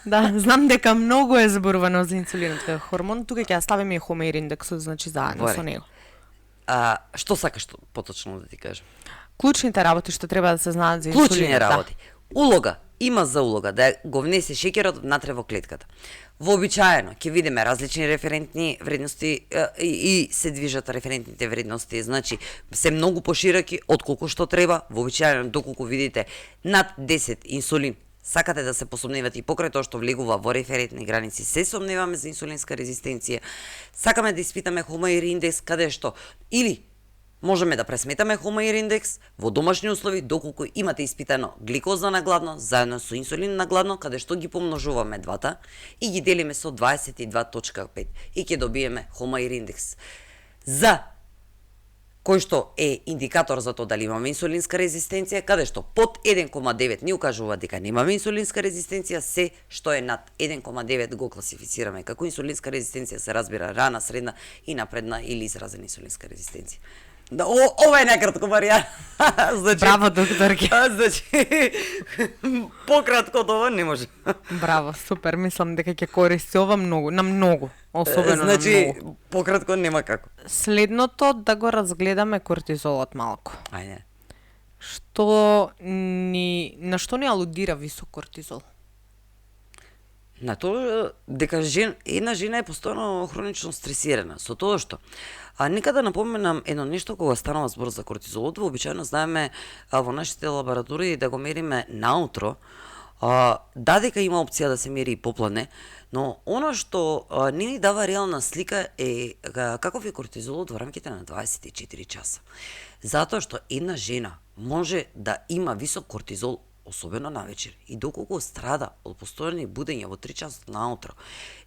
да, знам дека многу е зборувано за инсулинот како хормон, тука ќе ја ставиме и Homeyer индексот, значи заедно со него. Што сакаш поточно да ти кажам? Клучните работи што треба да се знаат за инсулинот. Клучни работи. Улога има за улога да го внесе шеќерот внатре во клетката. Вообичаено ќе видиме различни референтни вредности и се движат референтните вредности, значи се многу пошироки отколку што треба. Вообичаено доколку видите над 10 инсулин, сакате да се посомневате и покрај тоа што влегува во референтни граници, се сомневаме за инсулинска резистенција. Сакаме да испитаме Homeyer индекс, каде што или можеме да пресметаме Homeyer индекс во домашни услови доколку имате испитано гликоза на гладно заедно со инсулин на гладно, каде што ги помножуваме двата и ги делиме со 22.5 и ќе добиеме Homeyer индекс. За кој што е индикатор за тоа дали имаме инсулинска резистенција, каде што под 1,9 ни укажува дека немаме инсулинска резистенција, се што е над 1,9 го класифицираме како инсулинска резистенција, се разбира рана, средна и напредна или изразена инсулинска резистенција. Да, ова е накратко, Марија. Значи, браво, докторке. Значи, пократко од ова не може. Браво, супер, мислам дека ќе користи ова многу, особено значи, на многу. Пократко нема како. Следното да го разгледаме кортизолот малку. Ајде. На што ни алудира висок кортизол? На тоа дека една жена е постојано хронично стресирана, со тоа што нека да напоменам едно нешто кога станува збор за кортизолот, вообичаено знаеме во нашите лаборатории да го мериме наутро, дека има опција да се мери и поплане, но она што не ни дава реална слика е каков е кортизолот во рамките на 24 часа. Затоа што една жена може да има висок кортизол особено навечер, и доколку страда од постојани будења во 3 часот наутро,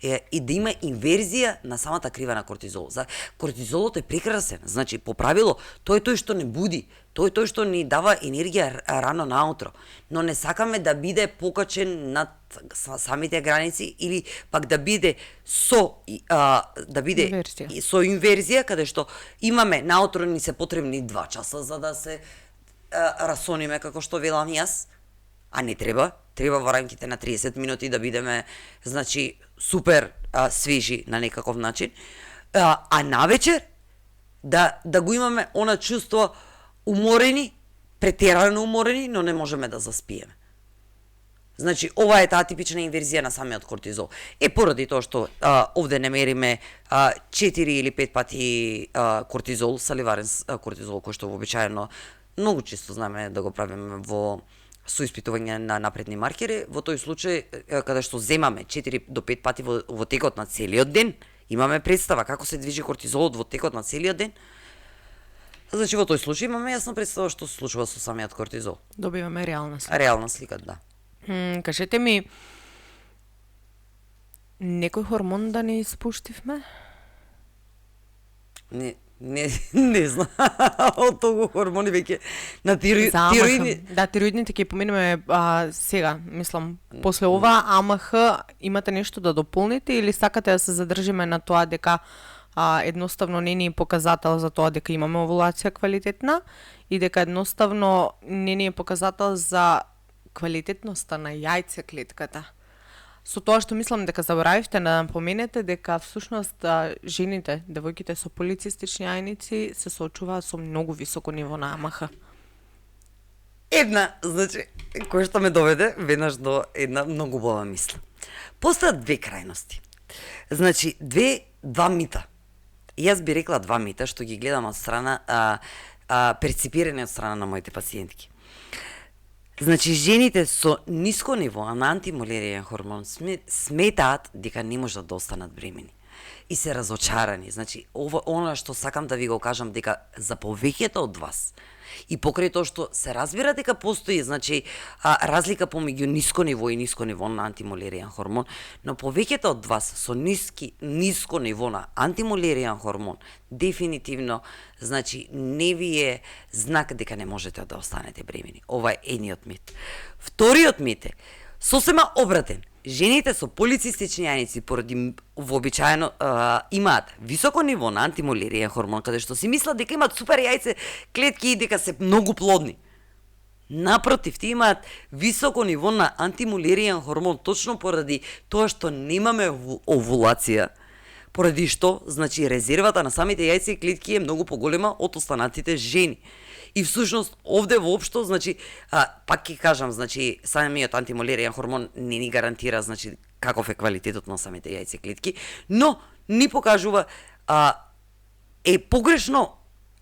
и да има инверзија на самата крива на кортизол. За кортизолот е прекрасен, значи по правило тој е тој што не буди, тој е тој што ни дава енергија рано наутро, но не сакаме да биде покачен над самите граници или пак да биде со инверзија, каде што имаме наутро ни се потребни 2 часа за да се расониме, како што велам јас, а не треба во рамките на 30 минути да бидеме, значи, супер свежи на некаков начин, а навечер да го имаме она чувство уморени, претерано уморени, но не можеме да заспиеме. Значи, ова е таа типична инверзија на самиот кортизол. Поради тоа што овде не мериме 4 или 5 пати кортизол, саливарен кортизол, кој што вообичаено многу често знаме да го правиме во соиспитување на напредни маркери. Во тој случај, каде што земаме 4 до 5 пати во текот на целиот ден, имаме представа како се движи кортизолот во текот на целиот ден. Значи, во тој случај имаме јасна представа што се случува со самиот кортизол. Добиваме реална слика. Реална слика, да. Кажете ми, некој хормон да не испуштивме? Не знам, од толку хормони веќе на тироидни. Да, тироидните ќе поминеме сега, мислам, после ова АМХ имате нешто да дополните или сакате да се задржиме на тоа дека едноставно не ни е показател за тоа дека имаме овулација квалитетна и дека едноставно не ни е показател за квалитетноста на јајцеклетката. Со тоа што мислам дека заборавивте да напоменете дека всушност жените, девојките со полицистични јајници се соочуваат со многу високо ниво на АМХ. Значи, кој што ме доведе веднаш до една многу убава мисла. Постојат две крајности. Значи, два мита. Јас би рекла 2 мита што ги гледам од страна перципирани од страна на моите пациентки. Значи, жените со ниско ниво на антимулериен хормон сметаат дека не можат да останат бремени и се разочарани. Значи, она што сакам да ви го кажам, дека за повеќето од вас и покрај тоа што се разбира дека постои, значи, разлика помеѓу ниско ниво на антимулериен хормон, но повеќето од вас со ниско ниво на антимулериен хормон дефинитивно, значи, не ви е знак дека не можете да останете бремени. Ова е едниот мит. Вториот мит е сосема обратен. Жените со полицистични јајници поради вообичаено имаат високо ниво на антимулериен хормон, каде што си мислат дека имаат супер јајце клетки и дека се многу плодни. Напротив, тие имаат високо ниво на антимулериен хормон точно поради тоа што немаме овулација, поради што, значи, резервата на самите јајце клетки е многу поголема од останатите жени. И всушност овде воопшто, значи, пак ќе кажам, значи, самиот антимулериен хормон не ни гарантира, значи, каков е квалитетот на самите јајце клетки, но ни покажува е погрешно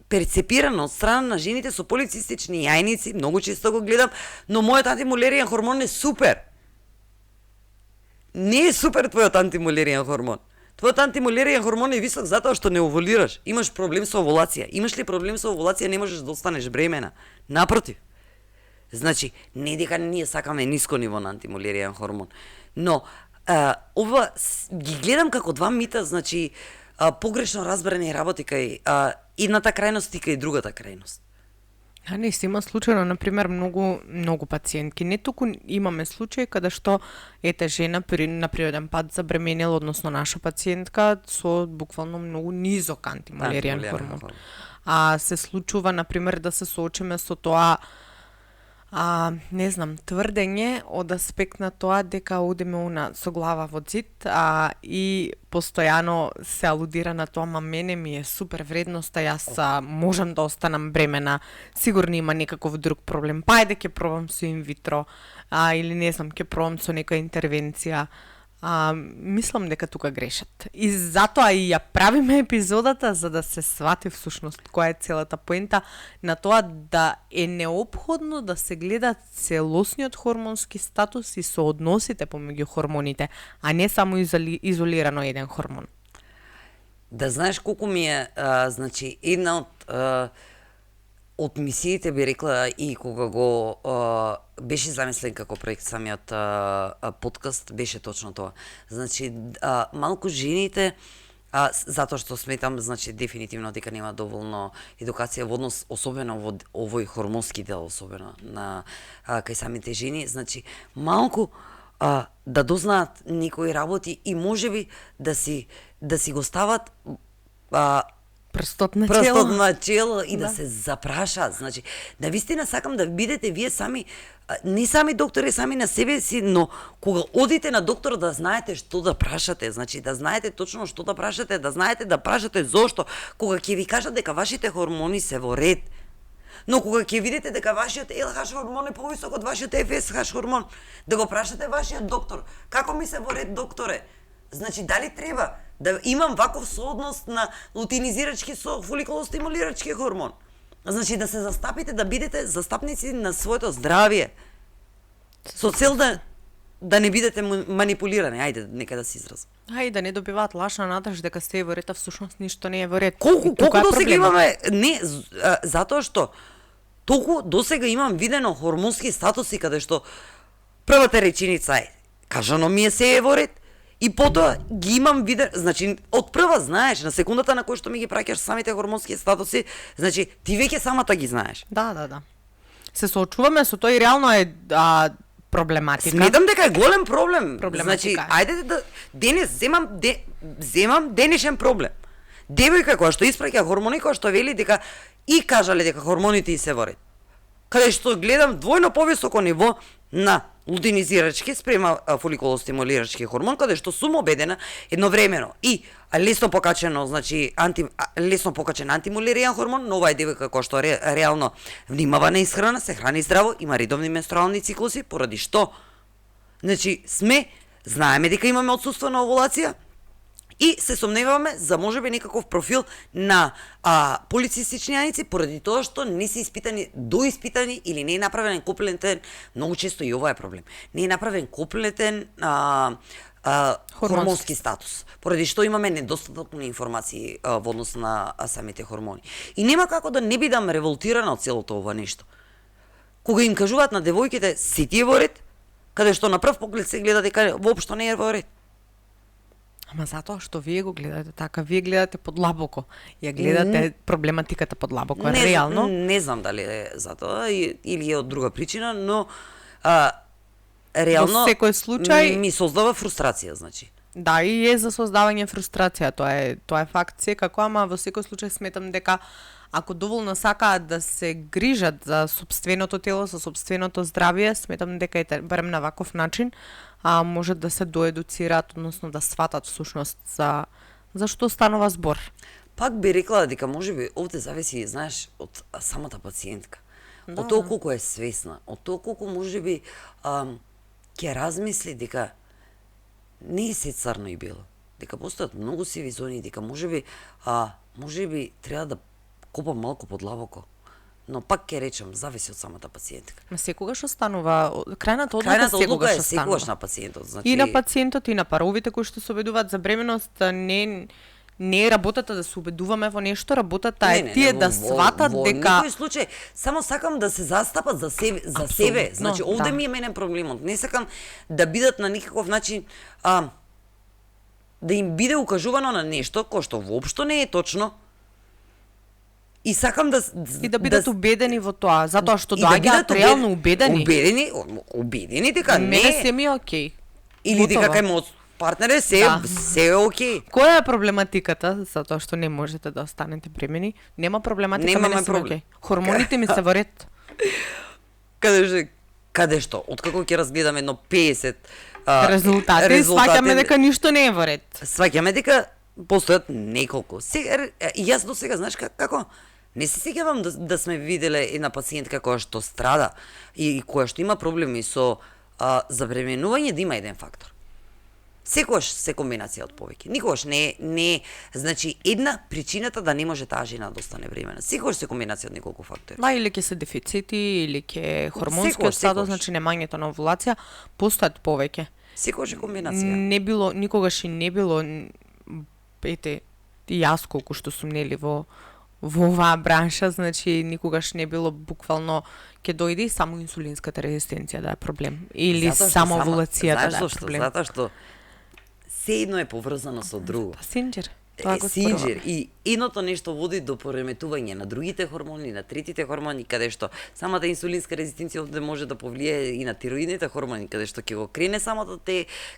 перцепирано од страна на жените со полицистични јајници, многу често го гледам, но мојот антимулериен хормон е супер. Не е супер твојот антимулериен хормон. Твојот антимулериен хормон е висок затоа што не овулираш. Имаш проблем со овулација. Имаш ли проблем со овулација, не можеш да останеш бремена. Напротив. Значи, не дека ние сакаме ниско ниво на антимулериен хормон. Но, ова ги гледам како 2 мита, значи, погрешно разбрани работи кај едната крајност и кај другата крајност. Не се има случајно, например, многу пациентки. Не туку имаме случај каде што ете жена на природен пат забременела, односно наша пациентка со буквално многу низок антимулериен хормон. Се случува, например, да се соочиме со тоа не знам, тврдење од аспект на тоа дека одиме со глава во зид и постојано се алудира на тоа, ма мене ми е супер вредноста, јас можам да останам бремена, сигурно има некаков друг проблем, па ајде ќе пробам со инвитро, или не знам, ќе пробам со нека интервенција. Мислам дека тука грешат. И затоа и ја правиме епизодата за да се свати всушност која е целата поента на тоа да е неопходно да се гледа целосниот хормонски статус и соодносите помеѓу хормоните, а не само изолирано еден хормон. Да знаеш колку ми е, значи, една од од мисиите би рекла и кога го беше замислен како проект самиот подкаст, беше точно тоа. Значи, малку жените, затоа што сметам, значи, дефинитивно дека нема доволно едукација во однос, особено во овој хормонски дел, особено на кај самите жени, значи, малку да дознаат некои работи и можеби да си го стават прстот на чело и да се запрашаат. Значи, да вистина сакам да бидете вие сами, не сами доктори, сами на себе си, но кога одите на доктор да знаете што да прашате, значи да знаете точно што да прашате, да знаете да прашате зошто, кога ќе ви кажат дека вашите хормони се во ред. Но кога ќе видите дека вашиот LH хормон е повисок од вашиот FSH хормон, да го прашате вашиот доктор, како ми се во ред, докторе? Значи, дали треба да имам ваков сооднос на лутинизирачки со фоликулостимулирачки хормон? Значи, да се застапите, да бидете застапници на своето здравје. Со цел да не бидете манипулирани, ајде, нека да се изразам. И да не добиваат лашна надрж дека сте во ред, а всушност ништо не е во ред. Колку досега имаме, не, затоа што толку досега имам видено хормонски статуси каде што првата реченица е кажано ми е се е во ред, и потоа ги имам видено, значи од прва знаеш, на секундата на кој што ми ги праќаш самите хормонски статуси, значи ти веќе самата ги знаеш. Да. Се соочуваме со тој, реално е проблематика. Сметам дека е голем проблем. Проблематика. Значи, ајде да денес земам денешен проблем. Девојка која што испраќа хормони, која што вели дека и кажале дека хормоните и се во ред. Каде што гледам двојно повисоко ниво на лутинизирачки спрема фоликулостимулирачки хормон, каде што сум убедена едновремено и лесно покачено, значи лесно покачен антимулеријан хормон, но оваа девојка која што реално внимава на исхрана, се храни здраво, има редовни менструални циклуси, поради што значи знаеме дека имаме отсуство на овулација и се сомневаме за можеби некаков профил на полицистични јаници, поради тоа што не се доиспитани или не е направен комплетен, многу често и ова е проблем, не е направен комплетен хормонски статус, поради што имаме недостатокно информации во однос на самите хормони. И нема како да не бидам револтирана од целото ова нешто. Кога им кажуваат на девојките си ти е во ред, каде што на прв поглед се гледа дека воопшто не е во ред. Ама затоа што вие го гледате така, вие гледате подлабоко, ја гледате проблематиката подлабоко, реално. Не знам дали е затоа или е од друга причина, но реално во секој случај ми создава фрустрација, значи. Да, и е за создавање фрустрација, тоа е факт секако, ама во секој случај сметам дека ако доволно сакаат да се грижат за сопственото тело, за сопственото здравје, сметам дека е барем на ваков начин, може да се доедуцираат, односно да сватат всушност за што станува збор. Пак би рекла дека можеби овде зависи, знаеш, од самата пациентка. Од тоа колку е свесна, од тоа колку можеби ќе размисли дека не е се црно и бело, дека постојат многу сиви зони, дека можеби треба да копам малку подлабоко. Но пак ќе речам, зависи од самата пациентка. Ма секогаш останува, крајната одлука е секогаш на пациентот, значи и на пациентот и на паровите кои што се обидуваат за бременост, не е работата да се убедуваме во нешто, работата е тие да сватат дека во некој случај само сакам да се застапат за себе. Значи овде ми е мене проблемот. Не сакам да бидат на никаков начин да им биде укажувано на нешто кој што воопшто не е точно. И сакам да бидат убедени во тоа, затоа што доаѓаат реално убедени. Убедени дека не. Мене се ми е окей. Или дека кај мојот партнер е се е окей. Која е проблематиката затоа што не можете да останете бремени? Нема проблематика, мене се окей. Хормоните ми се во ред. Каде што, откако ќе разгледаме едно 50 резултати, сваќаме дека ништо не е во ред. Сваќаме дека постојат неколку. И јас до сега, знаеш како, не се сеќавам да сме виделе една пациентка која што страда и која што има проблеми со забременување, да има еден фактор. Секогаш се комбинација од повеќе. Никогаш не значи една причината да не може таа жена да остане бремена. Секогаш се комбинација од неколку фактори. Да, или ќе се дефицити, или ќе хормонскиот статус, значи немањето на овулација, постојат повеќе. Секогаш е комбинација. Никогаш и не било, ете, јас колку што сум нели во во оваа бранша, значи никогаш не било буквално ќе дојде и само инсулинската резистенција да е проблем или само овулацијата да е проблем. Затоа што се едно е поврзано со друго. Синџер. Тоа го Синџер и едното нешто води до пореметување на другите хормони, на третите хормони, каде што самата инсулинска резистенција овде може да повлие и на тироидните хормони, каде што ќе го крене самото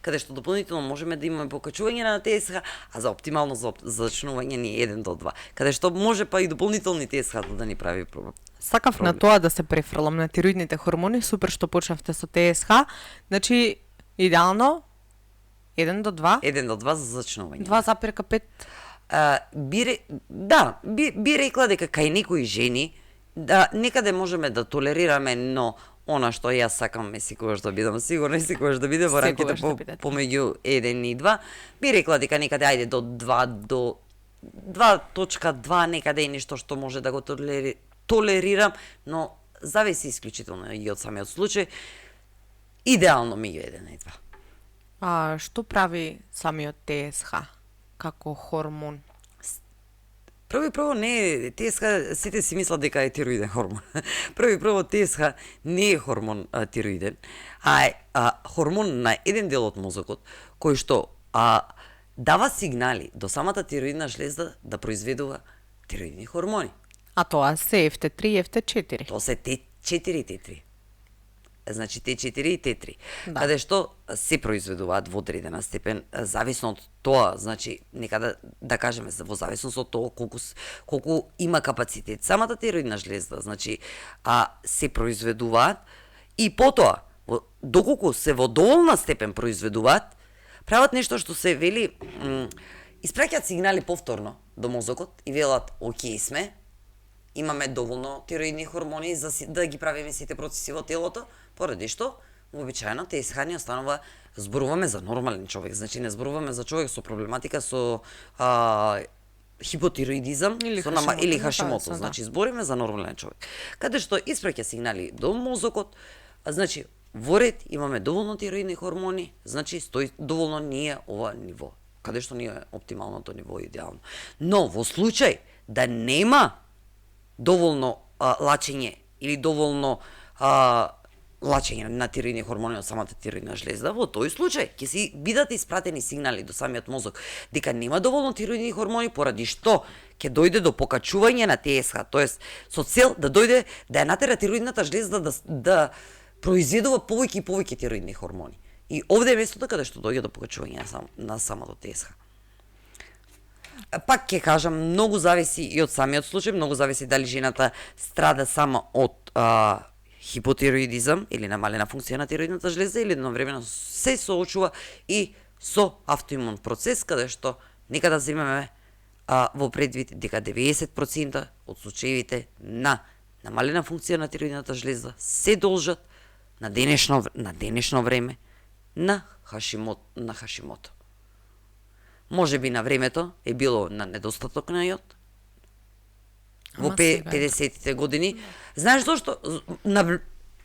каде што дополнително можеме да имаме покачување на ТСХ, а за оптимално зачнување ни 1 до 2, каде што може па и дополнителни ТСХ да ни прави проблем. Сакав на тоа да се префрлам на тироидните хормони, супер што почнавте со ТСХ, значи идеално 1 до 2? 1 до 2 за зачнување. 2,5? Би рекла дека кај некои жени да некаде можеме да толерираме, но она што јас сакам е секогаш да бидам сигурна и секогаш да биде во рамките помеѓу 1 и 2, би рекла дека некаде ајде до 2.2 некаде е нешто што може да го толерирам, но зависи исклучително и од самиот случај. Идеално меѓу 1 и 2. А што прави самиот ТСХ како хормон? Прво не ТСХ, сите си мислат дека е тироиден хормон. Прво ТСХ не е хормон тироиден, а е хормон на еден дел од мозокот кој што дава сигнали до самата тироидна жлезда да произведува тироидни хормони. А тоа се FT3 и FT4. Тоа се T4 и T3. Значи T4 и T3, каде што се произведуваат во одредена степен, зависно од тоа, значи некада да кажеме во зависност од тоа колку има капацитет самата тироидна жлезда, значи се произведуваат и потоа доколку се во доволна степен произведуваат, прават нешто што се вели испраќаат сигнали повторно до мозокот и велат окей сме, имаме доволно тироидни хормони за да ги правиме сите процеси во телото, поради што вообичаено ТСХ ни останува, зборуваме за нормален човек, значи не зборуваме за човек со проблематика со хипотироидизам или Хашимото, значи збориме за нормален човек. Каде што испраќа сигнали до мозокот, значи во ред имаме доволно тироидни хормони, значи доволно ни е ова ниво, каде што ни е оптималното ниво идеално. Но во случај да нема доволно лачење или доволно лачење на тироидни хормони од самата тироидна жлезда, во тој случај ќе си бидат испратени сигнали до самиот мозок дека нема доволно тироидни хормони, поради што ќе дојде до покачување на ТСХ, тоест со цел да дојде да ја натера тироидната жлезда да произведува повеќе и повеќе тироидни хормони. И овде е местото каде што доаѓа до покачување на самото ТСХ. Пак ќе кажам, многу зависи и од самиот случај, многу зависи дали жената страда само од хипотироидизам или намалена функција на тироидната жлезда или едновремено се соочува и со автоимун процес, каде што нека да земеме во предвид дека 90% од случаевите на намалена функција на тироидната жлезда се должат на денешно време на Хашимото. Може би на времето е било на недостаток на јод. Во 50-тите години. Знаеш зошто?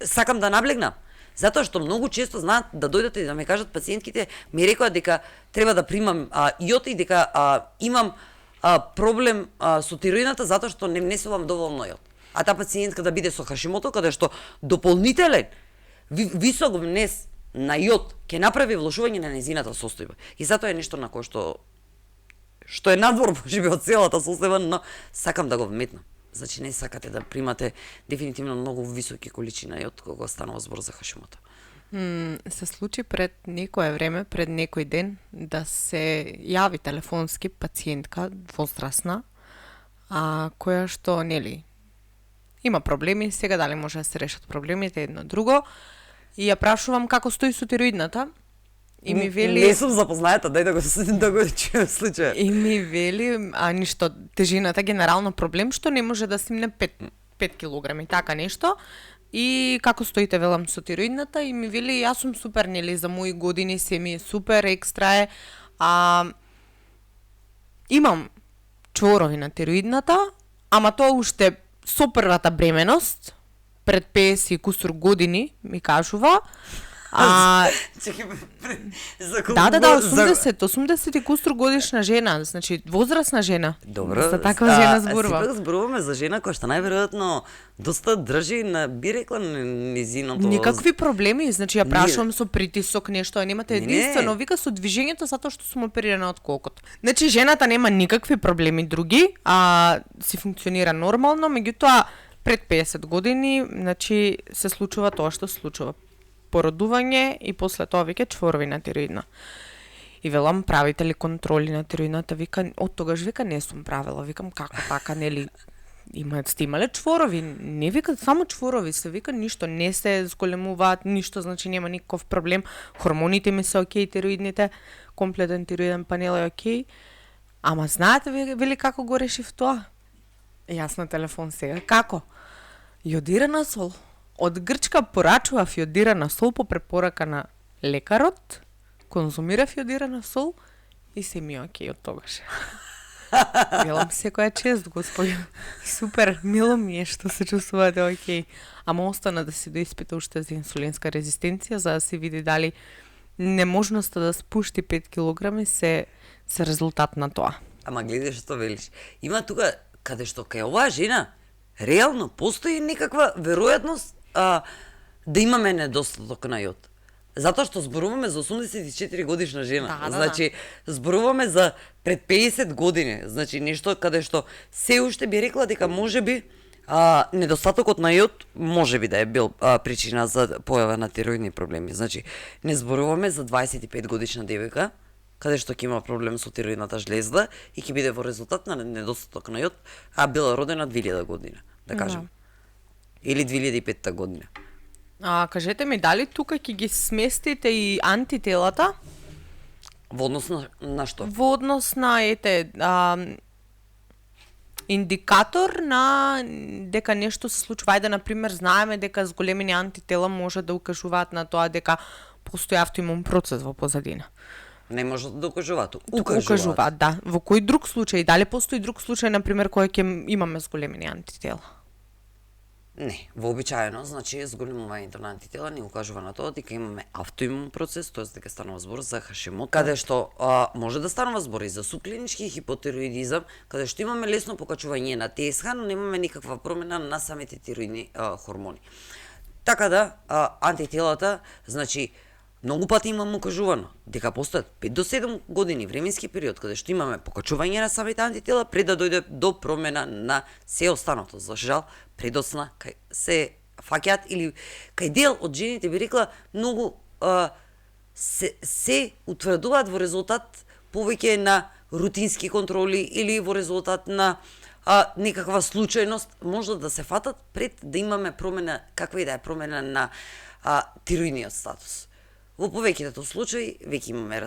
Сакам да наблегнам. Затоа што многу често знаат да дојдат и да ме кажат пациентките, ми рекоа дека треба да примам јод и дека имам проблем со тироидната затоа што не внесувам доволно јод. А таа пациентка да биде со Хашимото, каде што дополнителен висок внес на јод ќе направи влошување на незината состојба. И затоа е нешто на кое што е надвор можеби од целата состојба, но сакам да го вметнам. Значи не сакате да примате дефинитивно многу високи количина јод кога станува збор за Хашимото. Се случи пред некое време, пред некој ден, да се јави телефонски пациентка возрастна, која што нели има проблеми, сега дали може да се решат проблемите едно друго. И ја прашувам како стои со тироидната. И ми вели... Не сум запознаета, дај да го чуем случај. И ми вели, ништо, тежината генерално проблем, што не може да стимне 5 килограми, така нешто. И како стоите, велам, со тироидната, и ми вели, јас сум супер, нели, за мои години се ми е супер, екстра е. Имам чворови на тироидната, ама тоа уште со првата бременост, пред 50 и кусур години, ми кажува, Чекай, за колку Да, год- 80 и кустур годишна жена, значи возрастна жена. Добро, За таква жена зборува. Сепак зборуваме за жена која што најверојатно доста држи на, би рекла, низиното. Никакви проблеми, значи ја прашувам со притисок нешто, а немате Не. единствено вика со движењето затоа што сум оперирана од кокот. Значи жената нема никакви проблеми други, а си функционира нормално, меѓутоа пред 50 години, значи се случува тоа што се случува. Породување и после тоа веќе чворовина тироидна. И велам, правите ли контроли на тироидната? Вика, од тогаш вика не сум правила. Викам, како така, нели? Сте имале чворови? Не вика, само чворови се. Вика, ништо не се зголемуваат, ништо, значи нема никаков проблем. Хормоните ми се окей, тироидните, комплетен тироиден панел е окей. Ама знаете, вели како го решив тоа? Јас на телефон сега. Како? Јодирана сол. Од Грчка порачував јодирана сол по препорака на лекарот, конзумирав јодирана сол и се ми е окей од тогаш. Велам секоја чест, господи. Супер, мило ми е што се чувствувате окей. Ама остана да си доиспита уште за инсулинска резистенција, за да се види дали неможноста да спушти 5 килограми се резултат на тоа. Ама гледај што велиш. Има тука, каде што кај оваа жена, реално постои некаква веројатност да имаме недостаток на јод. Затоа што зборуваме за 84 годишна жена. Да. Значи, зборуваме за пред 50 години. Значи, нешто каде што се уште би рекла дека можеби недостатокот на јод можеби да е бил причина за појава на тироидни проблеми. Значи, не зборуваме за 25 годишна девојка, каде што ќе има проблем со тироидната жлезда и ќе биде во резултат на недостаток на јод, а била родена 2000 година, да кажем. Или 2005 година. Кажете ми, дали тука ќе ги сместите и антителата Во однос на што? во однос на индикатор на дека нешто се случува? Ајде, например, знаеме дека зголемени антитела може да укажуваат на тоа дека постои автоимун процес во позадина. Не може да укажуваат. Укажуваат, да. Во кој друг случај? Дали постои друг случај, например, кој ќе имаме зголемени антитела? Не, вообичаено, значи зголемувањето на антитела ни укажува на тоа дека имаме автоимун процес, тоест дека станува збор за Хашимо, каде што може да станува збор и за субклинички хипотироидизам, каде што имаме лесно покачување на ТСХ, но немаме никаква промена на самите тироидни хормони. Така да, антителата, значи, многу пати имам укажувано дека постојат 5 до 7 години временски период каде што имаме покачување на самите антитела пред да дојде до промена на се останато. За жал, предосна кај се фаќаат или кај дел од жените би рекла многу се утврдуваат во резултат повеќе на рутински контроли или во резултат на некаква случајност, може да се фатат пред да имаме промена, каква и да е промена на тироидниот статус. Во повеќето случаи веќе имаме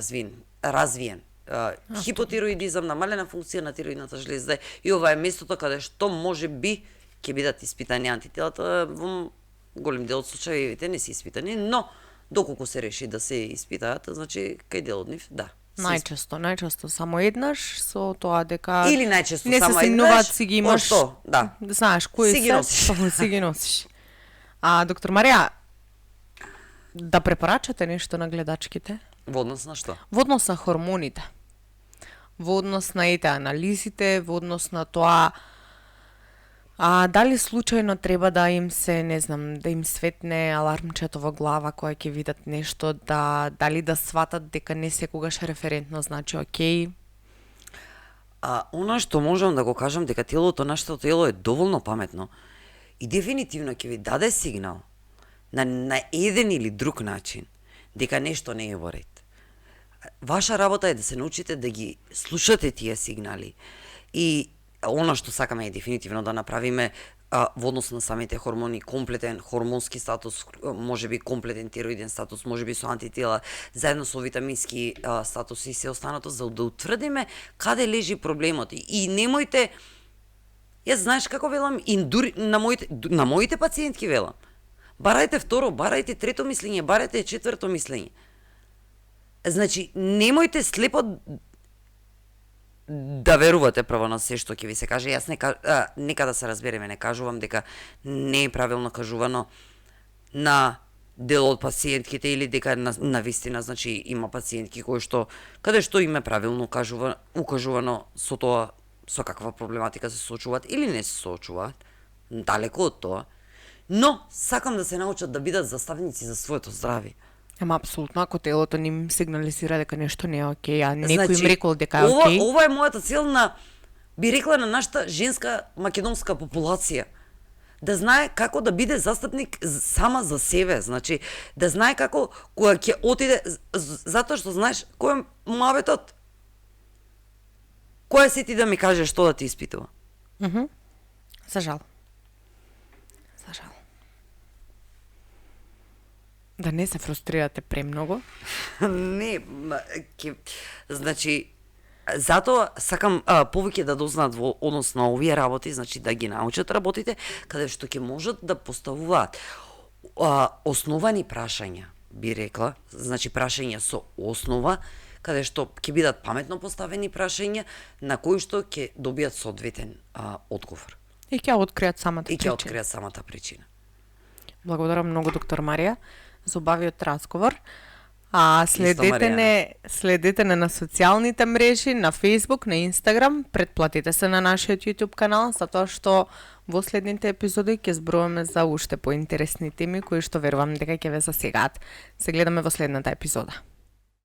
развиен хипотироидизам, намалена функција на тироидната жлезда и ова е местото каде што може би ќе бидат испитани антителата. Во голем дел од случаевите не се испитани, но доколку се реши да се испитаат, значи кај дел од нив, да. Најчесто само еднаш со тоа дека или најчесто не само се еднаш. си ги имаш. Што? Да. Знаеш кои Си ги носиш. си ги носиш. Доктор Марија, да препорачате нешто на гледачките? Во однос на што? Во однос на хормоните. Во однос на анализите, во однос на тоа дали случајно треба да им се, не знам, да им светне алармчето во глава кога ќе видат нешто, дали да сватат дека не секогаш референтно значи окей? Она што можам да го кажам дека нашето тело е доволно паметно и дефинитивно ќе ви даде сигнал на еден или друг начин дека нешто не е во ред. Ваша работа е да се научите да ги слушате тие сигнали и она што сакаме е дефинитивно да направиме во однос на самите хормони, комплетен хормонски статус, можеби комплетен тироиден статус, можеби со антитела, заедно со витамински статус и се останато, за да утврдиме каде лежи проблемот. И немојте, јас знаеш како велам, и дури на моите пациентки велам, барајте второ, барајте трето мислење, барајте четврто мислење. Значи, немојте слепо да верувате право на се што ќе ви се каже. Јас нека да се разбереме, не кажувам дека не е правилно кажувано на дел од пациентките или дека на вистина, значи има пациентки кои што каде што им е правилно укажувано со тоа со каква проблематика се соочуваат или не се соочуваат, далеко од тоа. Но сакам да се научат да бидат заставници за своето здравје. Ама апсолутно, ако телото ним сигнализира дека нешто не е окей, а некој им рекол дека е окей. Ова е мојата цел би рекла на нашата женска македонска популација. Да знае како да биде застапник сама за себе, значи да знае како кога ќе отиде, затоа што знаеш кој е муабетот. Кој се ти да ми кажеш што да ти испитува? За жал. Да не се фрустрирате премногу? Не, значи, затоа сакам повеќе да дознаат во однос на овие работи, значи да ги научат работите, каде што ќе можат да поставуваат основани прашања, би рекла, значи прашања со основа, каде што ќе бидат паметно поставени прашања на кои што ќе добијат соодветен одговор. И ќе откријат самата причина. причина. И ќе откријат самата причина. Благодарам многу, доктор Марија, за убавиот разговор. Следете не на социјалните мрежи, на Facebook, на Instagram, претплатете се на нашиот YouTube канал, затоа што во следните епизоди ќе зборуваме за уште поинтересни теми кои што верувам дека ќе ве засегаат. Се гледаме во следната епизода.